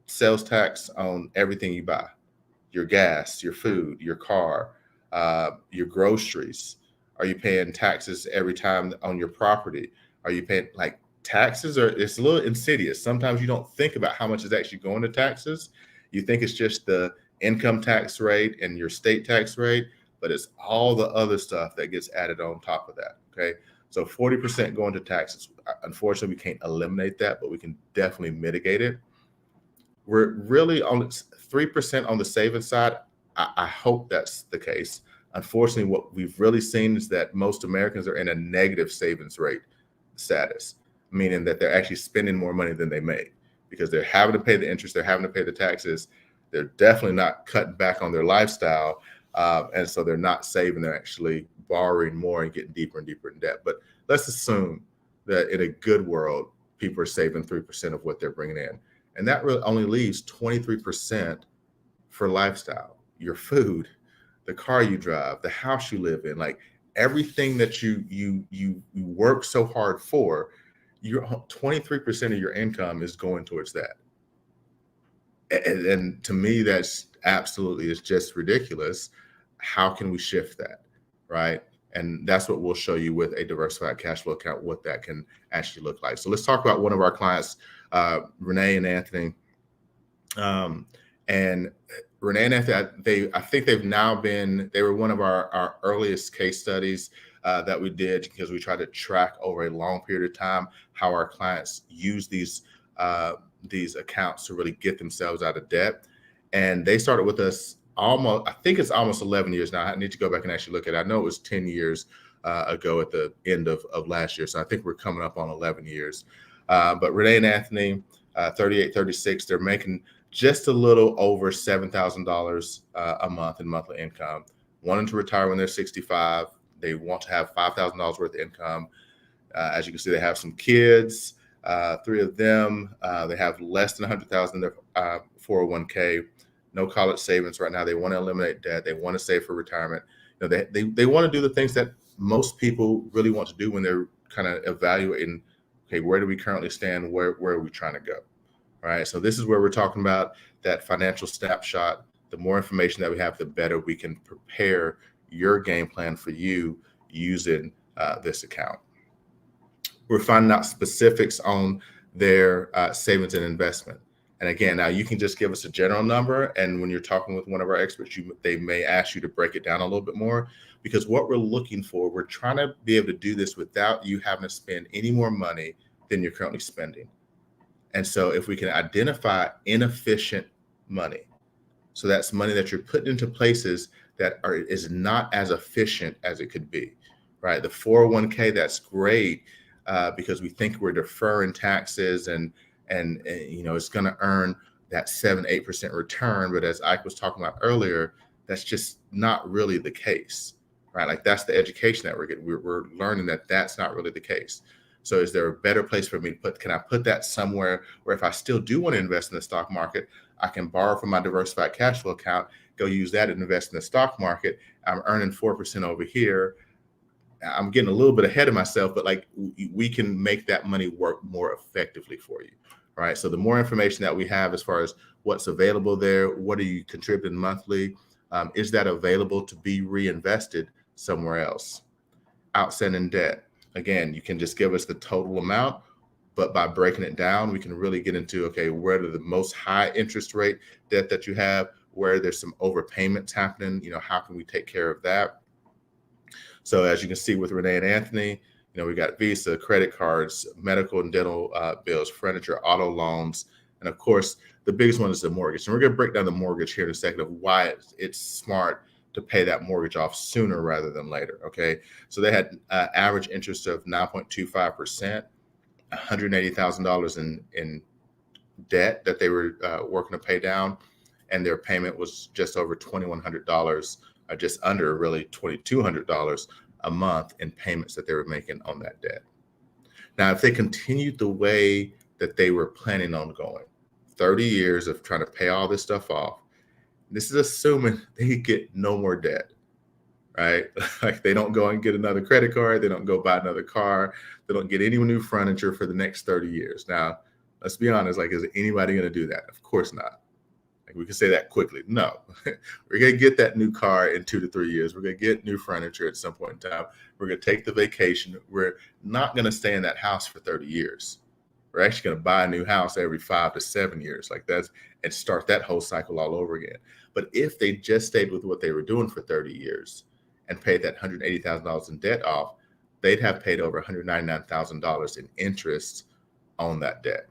sales tax on everything you buy? Your gas, your food, your car, your groceries? Are you paying taxes every time on your property? Are you paying, like, taxes it's a little insidious. Sometimes you don't think about how much is actually going to taxes. You think it's just the income tax rate and your state tax rate, but it's all the other stuff that gets added on top of that. Okay. So 40% going to taxes. Unfortunately, we can't eliminate that, but we can definitely mitigate it. We're really on 3% on the savings side. I hope that's the case. Unfortunately, what we've really seen is that most Americans are in a negative savings rate status, meaning that they're actually spending more money than they make because they're having to pay the interest, they're having to pay the taxes. They're definitely not cutting back on their lifestyle. And so they're not saving, they're actually borrowing more and getting deeper and deeper in debt. But let's assume that in a good world, people are saving 3% of what they're bringing in. And that really only leaves 23% for lifestyle, your food, the car you drive, the house you live in, like everything that you work so hard for. Your 23% of your income is going towards that. And to me, that's absolutely, it's just ridiculous. How can we shift that, right? And that's what we'll show you with a diversified cash flow account, what that can actually look like. So let's talk about one of our clients, Renee and Anthony. And Renee and Anthony, I think they were one of our earliest case studies that we did, because we tried to track over a long period of time how our clients use these accounts to really get themselves out of debt. And they started with us I think it's almost 11 years now. I need to go back and actually look at it. I know it was 10 years ago at the end of last year. So I think we're coming up on 11 years. But Renee and Anthony, 38, 36, they're making just a little over $7,000 a month in monthly income. Wanting to retire when they're 65. They want to have $5,000 worth of income. As you can see, they have some kids, 3 of them. They have less than $100,000 in their 401k. No college savings right now. They want to eliminate debt. They want to save for retirement. They want to do the things that most people really want to do when they're kind of evaluating, okay, where do we currently stand? Where are we trying to go? All right. So this is where we're talking about that financial snapshot. The more information that we have, the better we can prepare your game plan for you using this account. We're finding out specifics on their savings and investment. And again, now you can just give us a general number, and when you're talking with one of our experts, they may ask you to break it down a little bit more, because what we're looking for, we're trying to be able to do this without you having to spend any more money than you're currently spending. And so if we can identify inefficient money, so that's money that you're putting into places that is not as efficient as it could be, right? The 401k, that's great because we think we're deferring taxes and it's going to earn that 7-8% return. But as Ike was talking about earlier, that's just not really the case, right? Like, that's the education that we're getting. We're learning that that's not really the case. So is there a better place for me to can I put that somewhere where if I still do want to invest in the stock market, I can borrow from my diversified cash flow account, go use that and invest in the stock market. I'm earning 4% over here. I'm getting a little bit ahead of myself, but like, we can make that money work more effectively for you, right? So the more information that we have as far as what's available there, what are you contributing monthly? Is that available to be reinvested somewhere else? Outstanding debt. Again, you can just give us the total amount, but by breaking it down, we can really get into, okay, where are the most high interest rate debt that you have, where there's some overpayments happening, how can we take care of that? So as you can see with Renee and Anthony, we got Visa, credit cards, medical and dental bills, furniture, auto loans, and of course, the biggest one is the mortgage. And we're going to break down the mortgage here in a second of why it's smart to pay that mortgage off sooner rather than later, okay? So they had average interest of 9.25%, $180,000 in debt that they were working to pay down, and their payment was just over $2,100, just under really $2,200 a month in payments that they were making on that debt. Now, if they continued the way that they were planning on going, 30 years of trying to pay all this stuff off, this is assuming they get no more debt, right? Like, they don't go and get another credit card. They don't go buy another car. They don't get any new furniture for the next 30 years. Now, let's be honest, like, is anybody going to do that? Of course not. Like, we can say that quickly. No, we're going to get that new car in 2 to 3 years. We're going to get new furniture at some point in time. We're going to take the vacation. We're not going to stay in that house for 30 years. We're actually going to buy a new house every 5 to 7 years, like that's, and start that whole cycle all over again. But if they just stayed with what they were doing for 30 years and paid that $180,000 in debt off, they'd have paid over $199,000 in interest on that debt.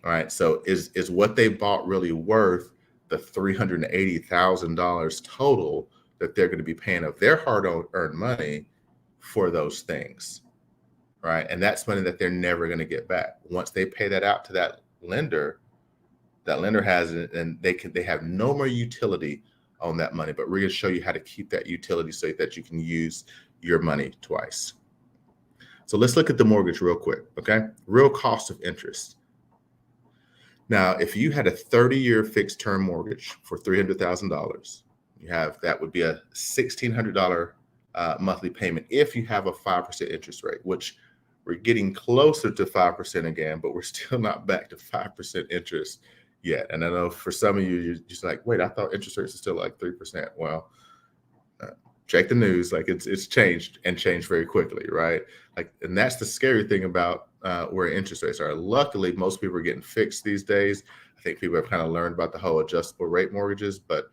All right. So is what they bought really worth the $380,000 total that they're going to be paying of their hard-earned money for those things? Right. And that's money that they're never going to get back. Once they pay that out to that lender has it, and they have no more utility on that money. But we're going to show you how to keep that utility so that you can use your money twice. So let's look at the mortgage real quick. Okay. Real cost of interest. Now, if you had a 30-year fixed term mortgage for $300,000, that would be a $1,600 monthly payment if you have a 5% interest rate, which we're getting closer to 5% again, but we're still not back to 5% interest yet. And I know for some of you, you're just like, wait, I thought interest rates are still like 3%. Well, check the news. Like, it's changed and changed very quickly, right? Like, and that's the scary thing about where interest rates are. Luckily, most people are getting fixed these days. I think people have kind of learned about the whole adjustable rate mortgages, but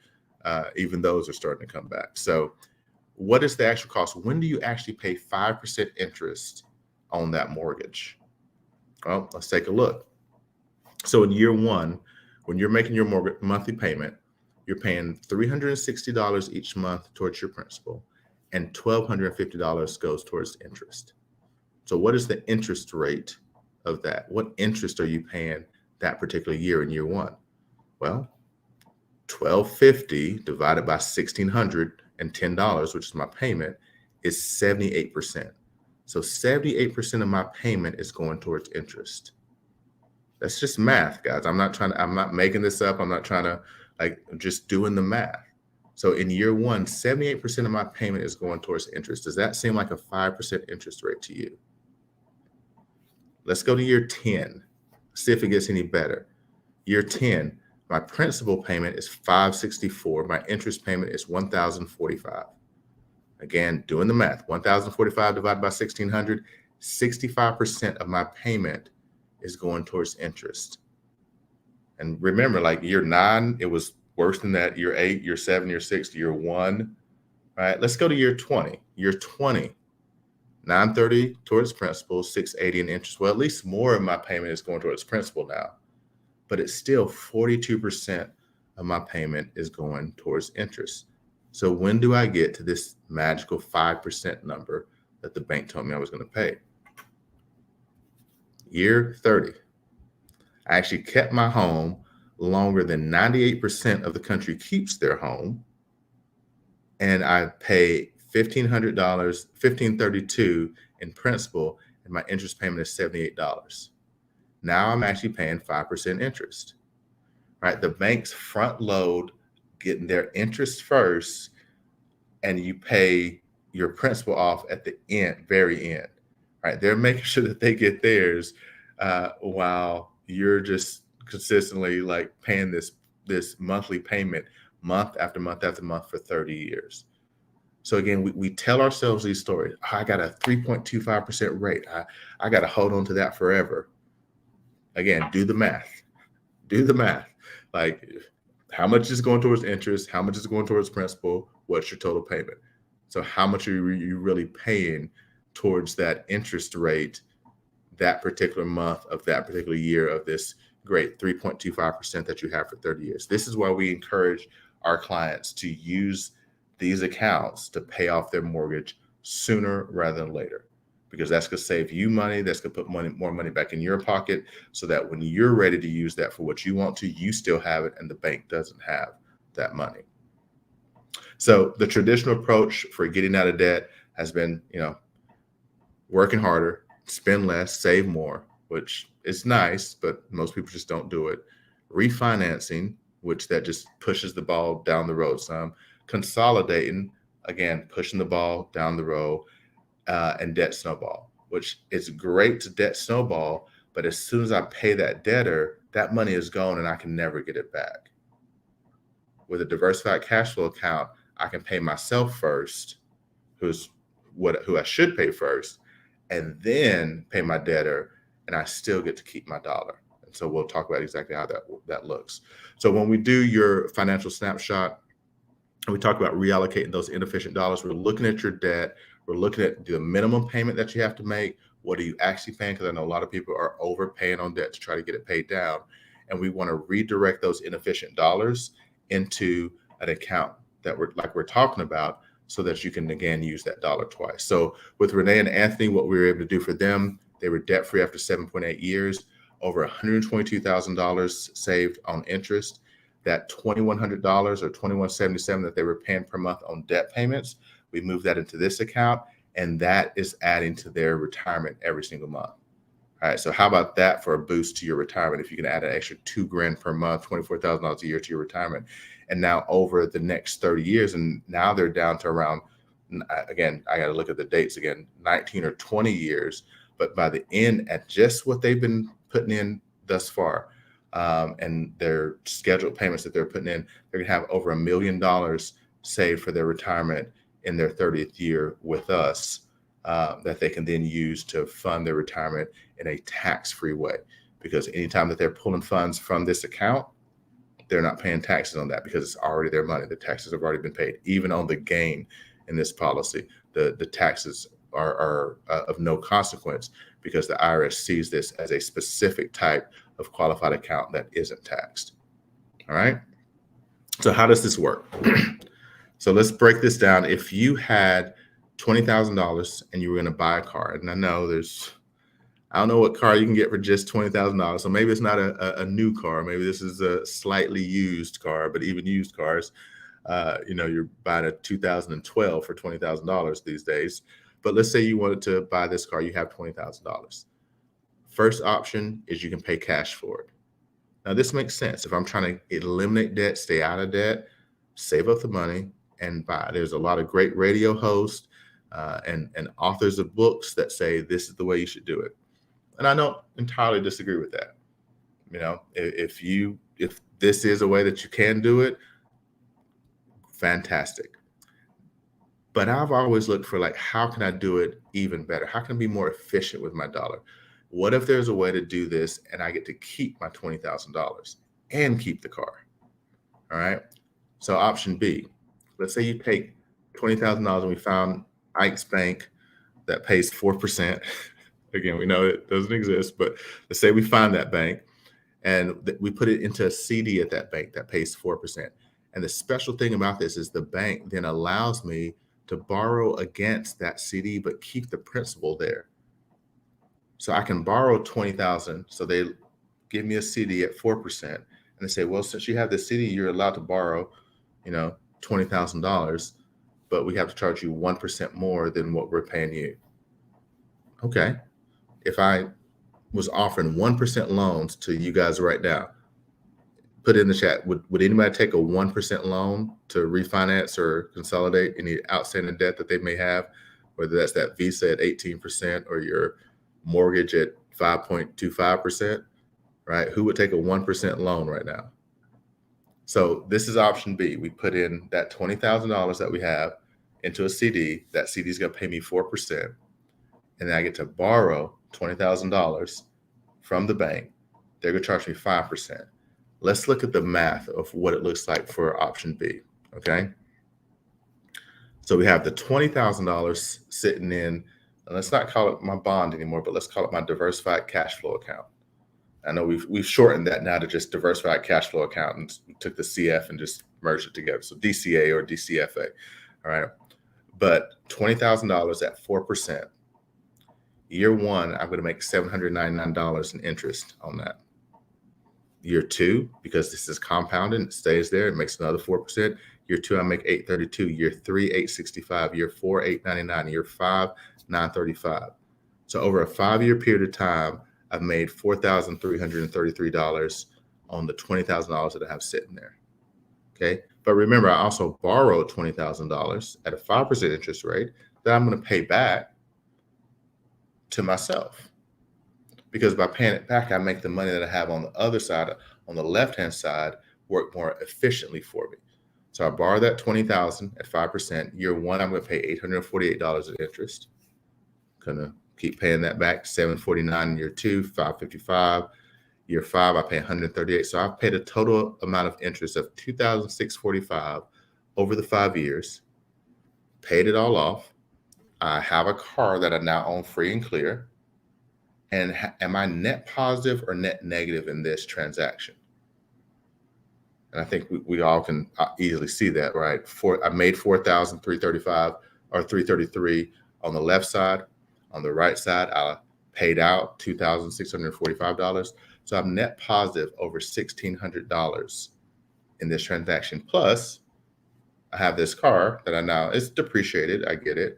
even those are starting to come back. So what is the actual cost? When do you actually pay 5% interest on that mortgage? Well, let's take a look. So in year one, when you're making your mortgage monthly payment, you're paying $360 each month towards your principal, and $1,250 goes towards interest. So what is the interest rate of that? What interest are you paying that particular year in year one? Well, $1,250 divided by $1,610, which is my payment, is 78%. So 78% of my payment is going towards interest. That's just math, guys. I'm not making this up. I'm not trying to, I'm just doing the math. So in year one, 78% of my payment is going towards interest. Does that seem like a 5% interest rate to you? Let's go to year 10. See if it gets any better. Year 10, my principal payment is $564. My interest payment is $1,045. Again, doing the math, $1,045 divided by $1,600, 65% of my payment is going towards interest. And remember, like year 9, it was worse than that. Year 8, year 7, year 6, year 1. Right? Let's go to year 20. Year 20, 930 towards principal, 680 in interest. Well, at least more of my payment is going towards principal now, but it's still 42% of my payment is going towards interest. So when do I get to this magical 5% number that the bank told me I was going to pay? Year 30. I actually kept my home longer than 98% of the country keeps their home. And I pay $1,500, $1,532 in principal, and my interest payment is $78. Now I'm actually paying 5% interest, right? The banks front load getting their interest first, and you pay your principal off at the end, very end, right? They're making sure that they get theirs while you're just consistently like paying this monthly payment month after month after month for 30 years. So again, we tell ourselves these stories. Oh, I got a 3.25% rate. I got to hold on to that forever. Again, do the math. Do the math. Like, how much is going towards interest? How much is going towards principal? What's your total payment? So how much are you really paying towards that interest rate that particular month of that particular year of this great 3.25% that you have for 30 years? This is why we encourage our clients to use these accounts to pay off their mortgage sooner rather than later, because that's going to save you money. That's going to put more money back in your pocket, so that when you're ready to use that for what you want to, you still have it and the bank doesn't have that money. So the traditional approach for getting out of debt has been, working harder, spend less, save more, which is nice, but most people just don't do it. Refinancing, which that just pushes the ball down the road some. Consolidating, again, pushing the ball down the road. And debt snowball, which is great to debt snowball, but as soon as I pay that debtor, that money is gone and I can never get it back. With a diversified cash flow account, I can pay myself first, who I should pay first, and then pay my debtor, and I still get to keep my dollar. And so we'll talk about exactly how that looks. So when we do your financial snapshot, and we talk about reallocating those inefficient dollars, we're looking at your debt. We're looking at the minimum payment that you have to make. What are you actually paying? Because I know a lot of people are overpaying on debt to try to get it paid down. And we want to redirect those inefficient dollars into an account that we're talking about, so that you can, again, use that dollar twice. So with Renee and Anthony, what we were able to do for them, they were debt-free after 7.8 years, over $122,000 saved on interest. That $2,100 or $2,177 that they were paying per month on debt payments, we moved that into this account, and that is adding to their retirement every single month. All right, so how about that for a boost to your retirement? If you can add an extra $2,000 per month, $24,000 a year to your retirement, and now over the next 30 years, and now they're down to around, again, I got to look at the dates again, 19 or 20 years, but by the end, at just what they've been putting in thus far, and their scheduled payments that they're putting in, they're gonna have over $1 million saved for their retirement in their 30th year with us, that they can then use to fund their retirement in a tax-free way. Because anytime that they're pulling funds from this account, they're not paying taxes on that, because it's already their money. The taxes have already been paid. Even on the gain in this policy, the taxes are of no consequence, because the IRS sees this as a specific type of qualified account that isn't taxed. All right. So how does this work? So let's break this down. If you had $20,000 and you were going to buy a car, and I know I don't know what car you can get for just $20,000. So maybe it's not a new car. Maybe this is a slightly used car, but even used cars, you're buying a 2012 for $20,000 these days. But let's say you wanted to buy this car, you have $20,000. First option is you can pay cash for it. Now this makes sense. If I'm trying to eliminate debt, stay out of debt, save up the money and buy. There's a lot of great radio hosts and authors of books that say this is the way you should do it. And I don't entirely disagree with that. If this is a way that you can do it, fantastic. But I've always looked for like, how can I do it even better? How can I be more efficient with my dollar? What if there's a way to do this and I get to keep my $20,000 and keep the car? All right. So option B, let's say you take $20,000 and we found Ike's Bank that pays 4%. Again, we know it doesn't exist, but let's say we find that bank and we put it into a CD at that bank that pays 4%. And the special thing about this is the bank then allows me to borrow against that CD, but keep the principal there. So I can borrow $20,000. So they give me a CD at 4%. And they say, well, since you have the CD, you're allowed to borrow, $20,000, but we have to charge you 1% more than what we're paying you. Okay. If I was offering 1% loans to you guys right now, put it in the chat. Would anybody take a 1% loan to refinance or consolidate any outstanding debt that they may have, whether that's that Visa at 18% or your mortgage at 5.25%, right? Who would take a 1% loan right now? So this is option B. We put in that $20,000 that we have into a CD. That CD is going to pay me 4%. And then I get to borrow $20,000 from the bank. They're going to charge me 5%. Let's look at the math of what it looks like for option B, okay? So we have the $20,000 sitting in, and let's not call it my bond anymore, but let's call it my diversified cash flow account. I know we've shortened that now to just diversified cash flow account, and we took the CF and just merged it together. So DCA or DCFA, all right? But $20,000 at 4%. Year one, I'm going to make $799 in interest on that. Year two, because this is compounded, it stays there, it makes another 4%. Year two, I make $832. Year three, $865. Year four, $899. Year five, $935. So over a 5-year period of time, I've made $4,333 on the $20,000 that I have sitting there. Okay. But remember, I also borrowed $20,000 at a 5% interest rate that I'm going to pay back to myself. Because by paying it back, I make the money that I have on the other side, on the left-hand side, work more efficiently for me. So I borrow that $20,000 at 5%. Year one, I'm going to pay $848 in interest. Going to keep paying that back. $749 in year two, $555. Year five, I pay $138. So I've paid a total amount of interest of $2,645 over the 5 years. Paid it all off. I have a car that I now own free and clear. And am I net positive or net negative in this transaction? And I think we all can easily see that, right? I made $4,335 or $333 on the left side. On the right side, I paid out $2,645. So I'm net positive over $1,600 in this transaction. Plus, I have this car that it's depreciated, I get it,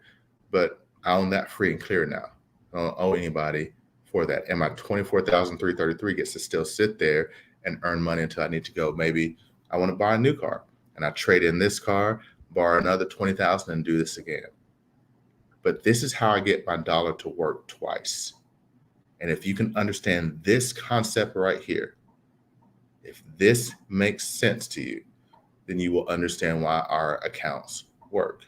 but I own that free and clear now. I don't owe anybody for that. And my $24,333 gets to still sit there and earn money until I need to go. Maybe I want to buy a new car and I trade in this car, borrow another $20,000 and do this again. But this is how I get my dollar to work twice. And if you can understand this concept right here, if this makes sense to you, then you will understand why our accounts work.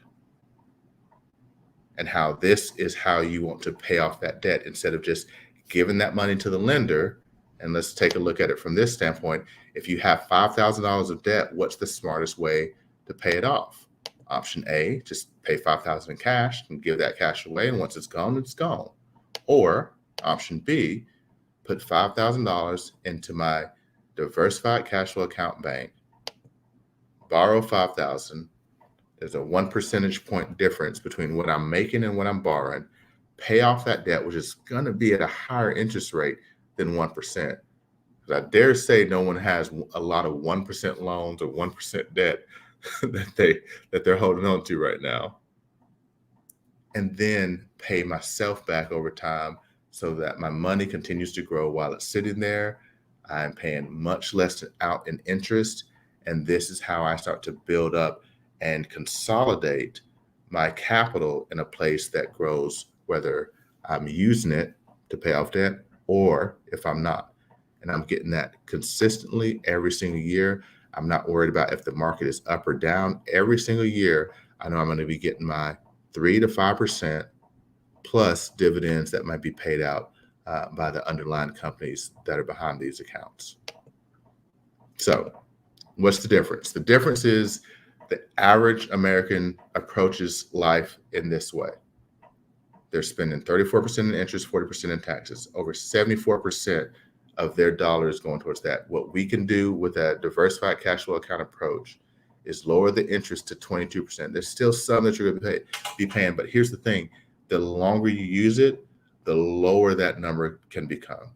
And how this is how you want to pay off that debt instead of just giving that money to the lender. And let's take a look at it from this standpoint. If you have $5,000 of debt, what's the smartest way to pay it off? Option A, just pay $5,000 in cash and give that cash away. And once it's gone, it's gone. Or option B, put $5,000 into my diversified cash flow account bank, borrow $5,000. There's a 1 percentage point difference between what I'm making and what I'm borrowing. Pay off that debt, which is going to be at a higher interest rate than 1%. Because I dare say no one has a lot of 1% loans or 1% debt that they're holding on to right now. And then pay myself back over time so that my money continues to grow while it's sitting there. I'm paying much less out in interest. And this is how I start to build up and consolidate my capital in a place that grows, whether I'm using it to pay off debt or if I'm not. And I'm getting that consistently every single year. I'm not worried about if the market is up or down. Every single year, I know I'm going to be getting my 3 to 5% plus dividends that might be paid out by the underlying companies that are behind these accounts. So what's the difference? The difference is the average American approaches life in this way. They're spending 34% in interest, 40% in taxes. Over 74% of their dollars going towards that. What we can do with that diversified cash flow account approach is lower the interest to 22%. There's still some that you're going to be paying, but here's the thing. The longer you use it, the lower that number can become.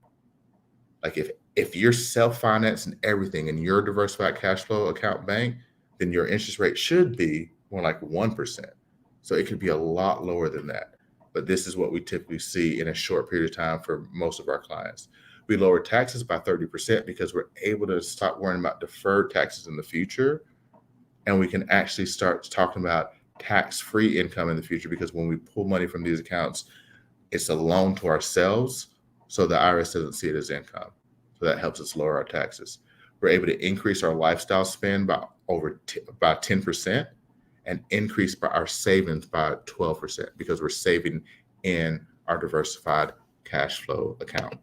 Like if you're self-financing everything in your diversified cash flow account bank, then your interest rate should be more like 1%. So it could be a lot lower than that. But this is what we typically see in a short period of time for most of our clients. We lower taxes by 30% because we're able to stop worrying about deferred taxes in the future. And we can actually start talking about tax-free income in the future, because when we pull money from these accounts, it's a loan to ourselves, so the IRS doesn't see it as income. So that helps us lower our taxes. We're able to increase our lifestyle spend by by 10% and increase our savings by 12% because we're saving in our diversified cash flow account.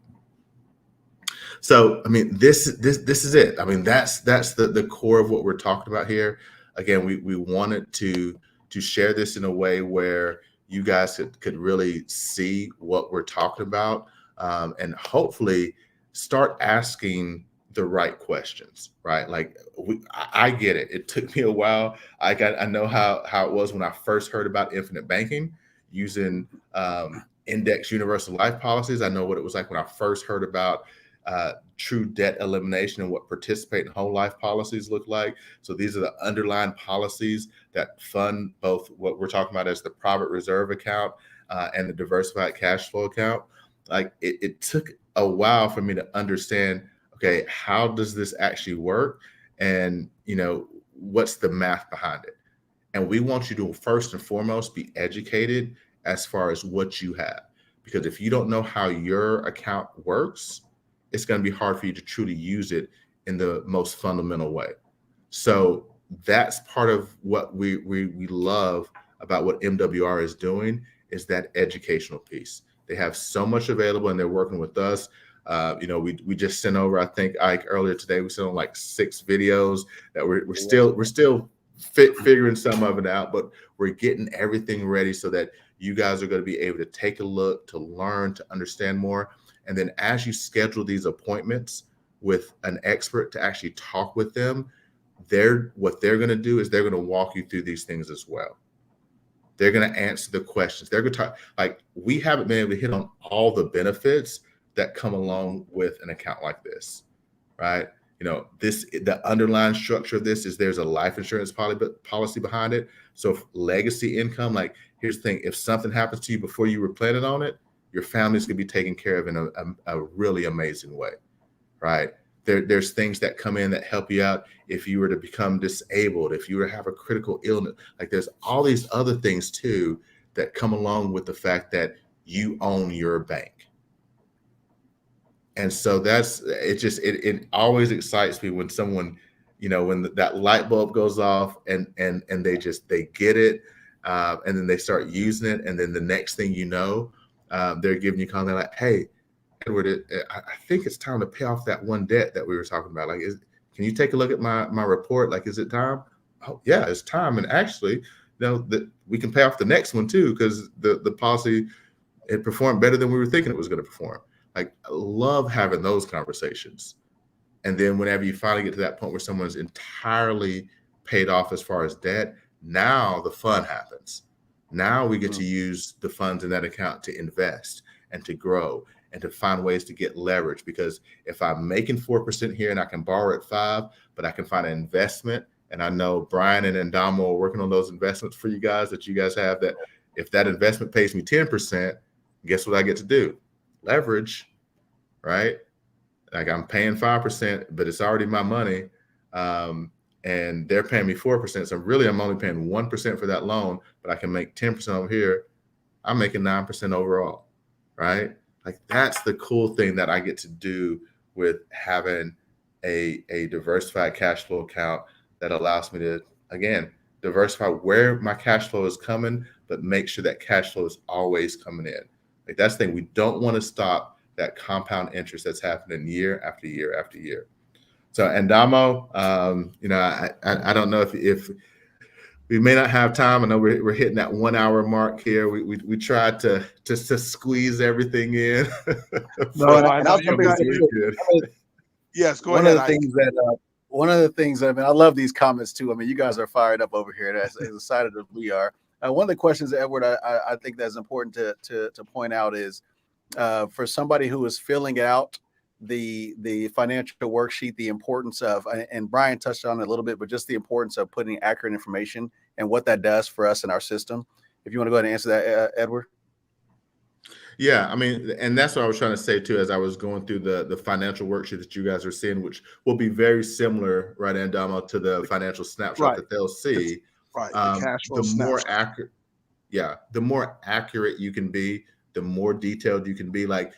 So, I mean, this is it. I mean, that's the core of what we're talking about here. Again, we wanted to share this in a way where you guys could really see what we're talking about, and hopefully start asking the right questions, right? Like I get it. It took me a while. I know how it was when I first heard about infinite banking using index universal life policies. I know what it was like when I first heard about true debt elimination and what participating whole life policies look like. So these are the underlying policies that fund both what we're talking about as the private reserve account and the diversified cash flow account. Like it took a while for me to understand, okay, how does this actually work? And, what's the math behind it? And we want you to first and foremost be educated as far as what you have. Because if you don't know how your account works, it's going to be hard for you to truly use it in the most fundamental way. So that's part of what we love about what MWR is doing, is that educational piece. They have so much available and they're working with us. We just sent over, I think, Ike, earlier today, we sent on like 6 videos that we're still figuring some of it out, but we're getting everything ready so that you guys are going to be able to take a look, to learn, to understand more. And then as you schedule these appointments with an expert to actually talk with them, what they're going to do is they're going to walk you through these things as well. They're going to answer the questions. They're going to talk, like, we haven't been able to hit on all the benefits that come along with an account like this, right? The underlying structure of this is there's a life insurance policy behind it. So legacy income, like, here's the thing, if something happens to you before you were planning on it, your family's going to be taken care of in a really amazing way, right? There's things that come in that help you out if you were to become disabled, if you were to have a critical illness. Like, there's all these other things too that come along with the fact that you own your bank. And so it always excites me when someone, when that light bulb goes off and they get it, and then they start using it, and then the next thing you know, they're giving you a call. They're like, "Hey, Edward, I think it's time to pay off that one debt that we were talking about. Like, can you take a look at my report? Like, is it time?" "Oh, yeah, it's time." And actually, that we can pay off the next one too, because the policy, it performed better than we were thinking it was going to perform. Like, I love having those conversations. And then whenever you finally get to that point where someone's entirely paid off as far as debt, now the fun happens. Now we get to use the funds in that account to invest and to grow and to find ways to get leverage. Because if I'm making 4% here and I can borrow at 5%, but I can find an investment, and I know Brian and Andamo are working on those investments for you guys that you guys have, that if that investment pays me 10%, guess what I get to do? Leverage, right? Like, I'm paying 5%, but it's already my money. And they're paying me 4%. So really, I'm only paying 1% for that loan, but I can make 10% over here. I'm making 9% overall, right? Like, that's the cool thing that I get to do with having a diversified cash flow account that allows me to, again, diversify where my cash flow is coming, but make sure that cash flow is always coming in. Like that's the thing. We don't want to stop that compound interest that's happening year after year after year. So, Andamo, I don't know if we may not have time. I know we're hitting that 1 hour mark here. We tried to squeeze everything in. No, I know I'll you jump in guys. too. Yes, go One ahead, of the Ike. things that one of the things that, I mean, I love these comments too. I mean, you guys are fired up over here as excited as we are. One of the questions, Edward, I think that's important to point out is for somebody who is filling out the financial worksheet, the importance of, and Brian touched on it a little bit, but just the importance of putting accurate information and what that does for us in our system. If you want to go ahead and answer that, Edward. Yeah, I mean, and that's what I was trying to say too, as I was going through the financial worksheet that you guys are seeing, which will be very similar, right, Andamo, to the financial snapshot Right. that they'll see. Right. The cash flow The more snapshot. accurate, the more accurate you can be, the more detailed you can be. Like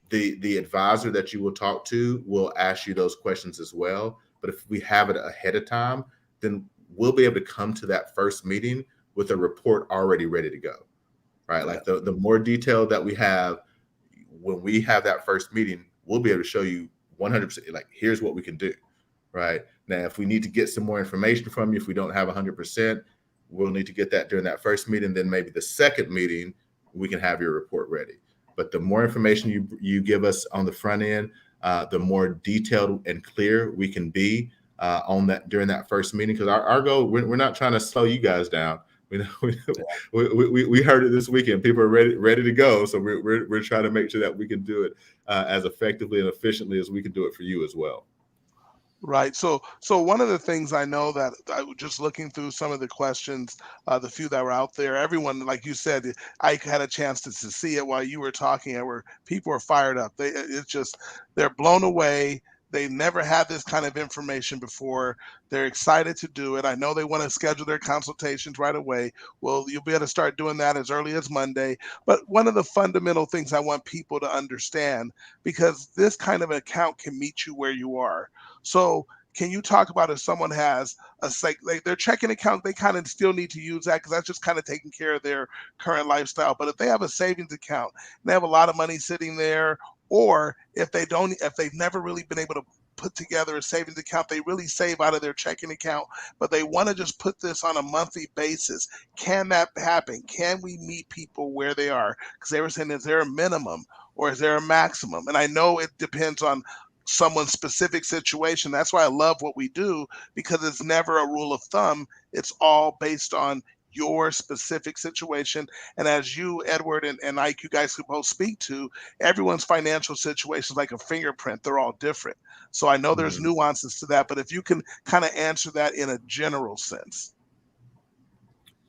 the advisor that you will talk to will ask you those questions as well. But if we have it ahead of time, then we'll be able to come to that first meeting with a report already ready to go. Right. Like the more detail that we have, when we have that first meeting, we'll be able to show you 100%, like, here's what we can do. Right now, if we need to get some more information from you, if we don't have 100%, we'll need to get that during that first meeting. Then maybe the second meeting, we can have your report ready. But the more information you give us on the front end, the more detailed and clear we can be on that during that first meeting. Because our goal, we're not trying to slow you guys down. We heard it this weekend. People are ready to go. So we're trying to make sure that we can do it as effectively and efficiently as we can do it for you as well. Right. So one of the things I know that I was just looking through some of the questions, the few that were out there, everyone, like you said, I had a chance to see it while you were talking, and where people are fired up. They're blown away. They never had this kind of information before. They're excited to do it. I know they want to schedule their consultations right away. Well, you'll be able to start doing that as early as Monday. But one of the fundamental things I want people to understand, because this kind of account can meet you where you are. So can you talk about if someone has their checking account, they kind of still need to use that because that's just kind of taking care of their current lifestyle. But if they have a savings account and they have a lot of money sitting there, or if they've never really been able to put together a savings account, they really save out of their checking account, but they want to just put this on a monthly basis. Can that happen? Can we meet people where they are? Because they were saying, is there a minimum or is there a maximum? And I know it depends on someone's specific situation. That's why I love what we do, because it's never a rule of thumb. It's all based on your specific situation. And as you, Edward, and Ike, you guys could both speak to, everyone's financial situation is like a fingerprint. They're all different. So I know there's nuances to that, but if you can kind of answer that in a general sense.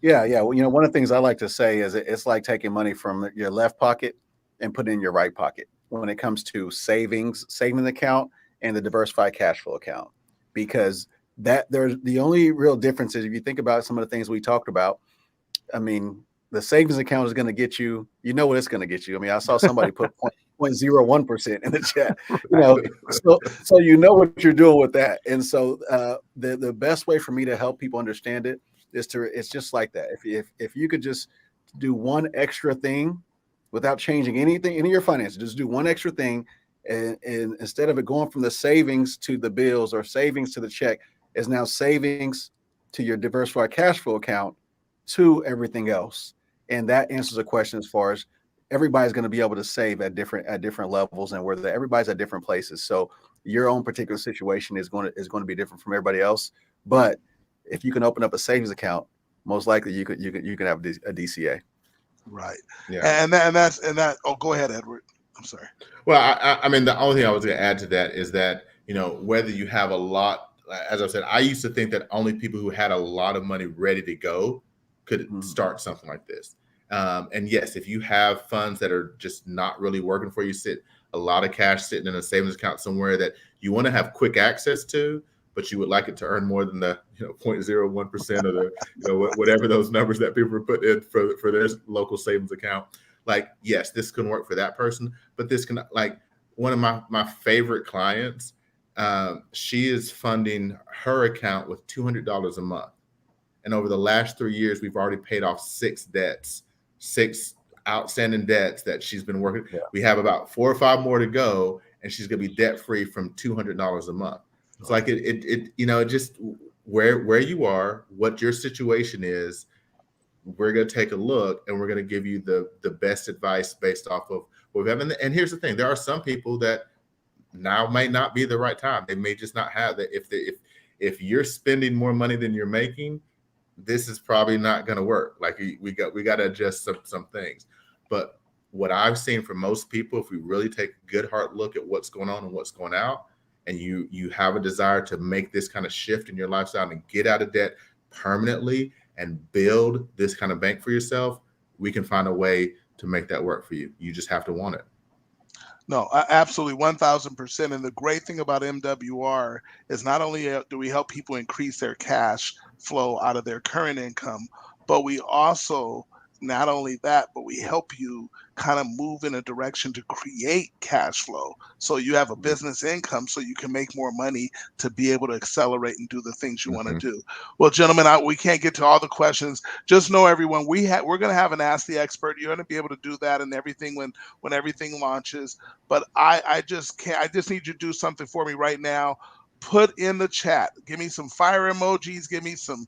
Yeah. Well, one of the things I like to say is it's like taking money from your left pocket and putting it in your right pocket when it comes to saving account and the diversified cash flow account, because there's the only real difference is if you think about some of the things we talked about. I mean, the savings account is going to get you, what it's going to get you. I mean, I saw somebody put 0.01% in the chat, so you know what you're doing with that. And so the best way for me to help people understand it is it's just like that. If you could just do one extra thing without changing anything in your finances, just do one extra thing. And instead of it going from the savings to the bills or savings to the check, is now savings to your diversified cash flow account to everything else. And that answers a question as far as everybody's going to be able to save at different levels, and where everybody's at different places. So your own particular situation is going to be different from everybody else. But if you can open up a savings account, most likely you can have a DCA. Right. Yeah. And that. Oh, go ahead, Edward. I'm sorry. Well, I mean, the only thing I was going to add to that is that, whether you have a lot, as I said, I used to think that only people who had a lot of money ready to go could start something like this. And yes, if you have funds that are just not really working for you, a lot of cash sitting in a savings account somewhere that you want to have quick access to, but you would like it to earn more than the 0.01% of the whatever those numbers that people are putting in for their local savings account. Like, yes, this can work for that person, but this can, like, one of my favorite clients, she is funding her account with $200 a month. And over the last 3 years, we've already paid off 6 outstanding debts that she's been working. Yeah. We have about 4 or 5 more to go, and she's going to be debt free from $200 a month. It's like it just where you are, what your situation is. We're going to take a look, and we're going to give you the best advice based off of what we have. And here's the thing: there are some people that now may not be the right time. They may just not have that. If you're spending more money than you're making, this is probably not going to work. Like we got to adjust some things. But what I've seen from most people, if we really take a good hard look at what's going on and what's going out, and you have a desire to make this kind of shift in your lifestyle and get out of debt permanently and build this kind of bank for yourself, we can find a way to make that work for you. You just have to want it. No, absolutely, 1,000%. And the great thing about MWR is not only do we help people increase their cash flow out of their current income, but we also, not only that, but we help you kind of move in a direction to create cash flow. So you have a business income so you can make more money to be able to accelerate and do the things you want to do. Well, gentlemen, we can't get to all the questions. Just know, everyone, we're going to have an Ask the Expert. You're going to be able to do that and everything when everything launches. But I just can't. I just need you to do something for me right now. Put in the chat. Give me some fire emojis. Give me some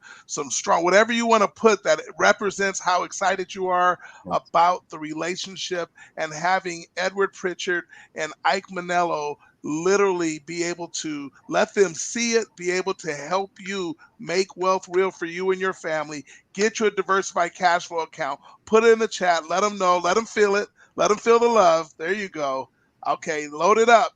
strong, whatever you want to put that represents how excited you are about the relationship and having Edward Pritchard and Ike Manello literally be able to let them see it, be able to help you make wealth real for you and your family. Get you a diversified cash flow account. Put it in the chat. Let them know. Let them feel it. Let them feel the love. There you go. Okay, load it up.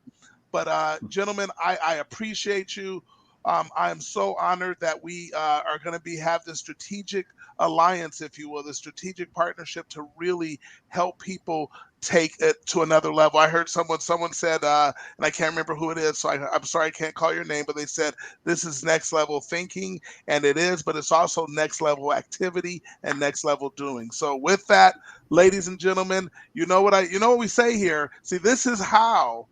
But gentlemen, I appreciate you. I am so honored that we are going to have this strategic alliance, if you will, the strategic partnership to really help people take it to another level. I heard someone said, and I can't remember who it is, so I'm sorry I can't call your name, but they said this is next level thinking, and it is, but it's also next level activity and next level doing. So with that, ladies and gentlemen, you know what we say here. See, this is how.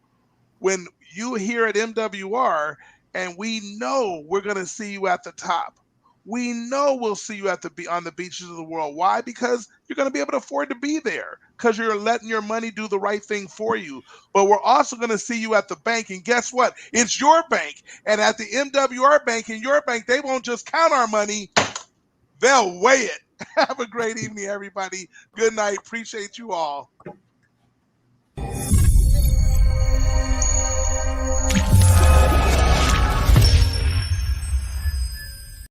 When you here at MWR, and we know we're going to see you at the top. We know we'll see you on the beaches of the world. Why? Because you're going to be able to afford to be there because you're letting your money do the right thing for you. But we're also going to see you at the bank. And guess what? It's your bank. And at the MWR bank, in your bank, they won't just count our money. They'll weigh it. Have a great evening, everybody. Good night. Appreciate you all.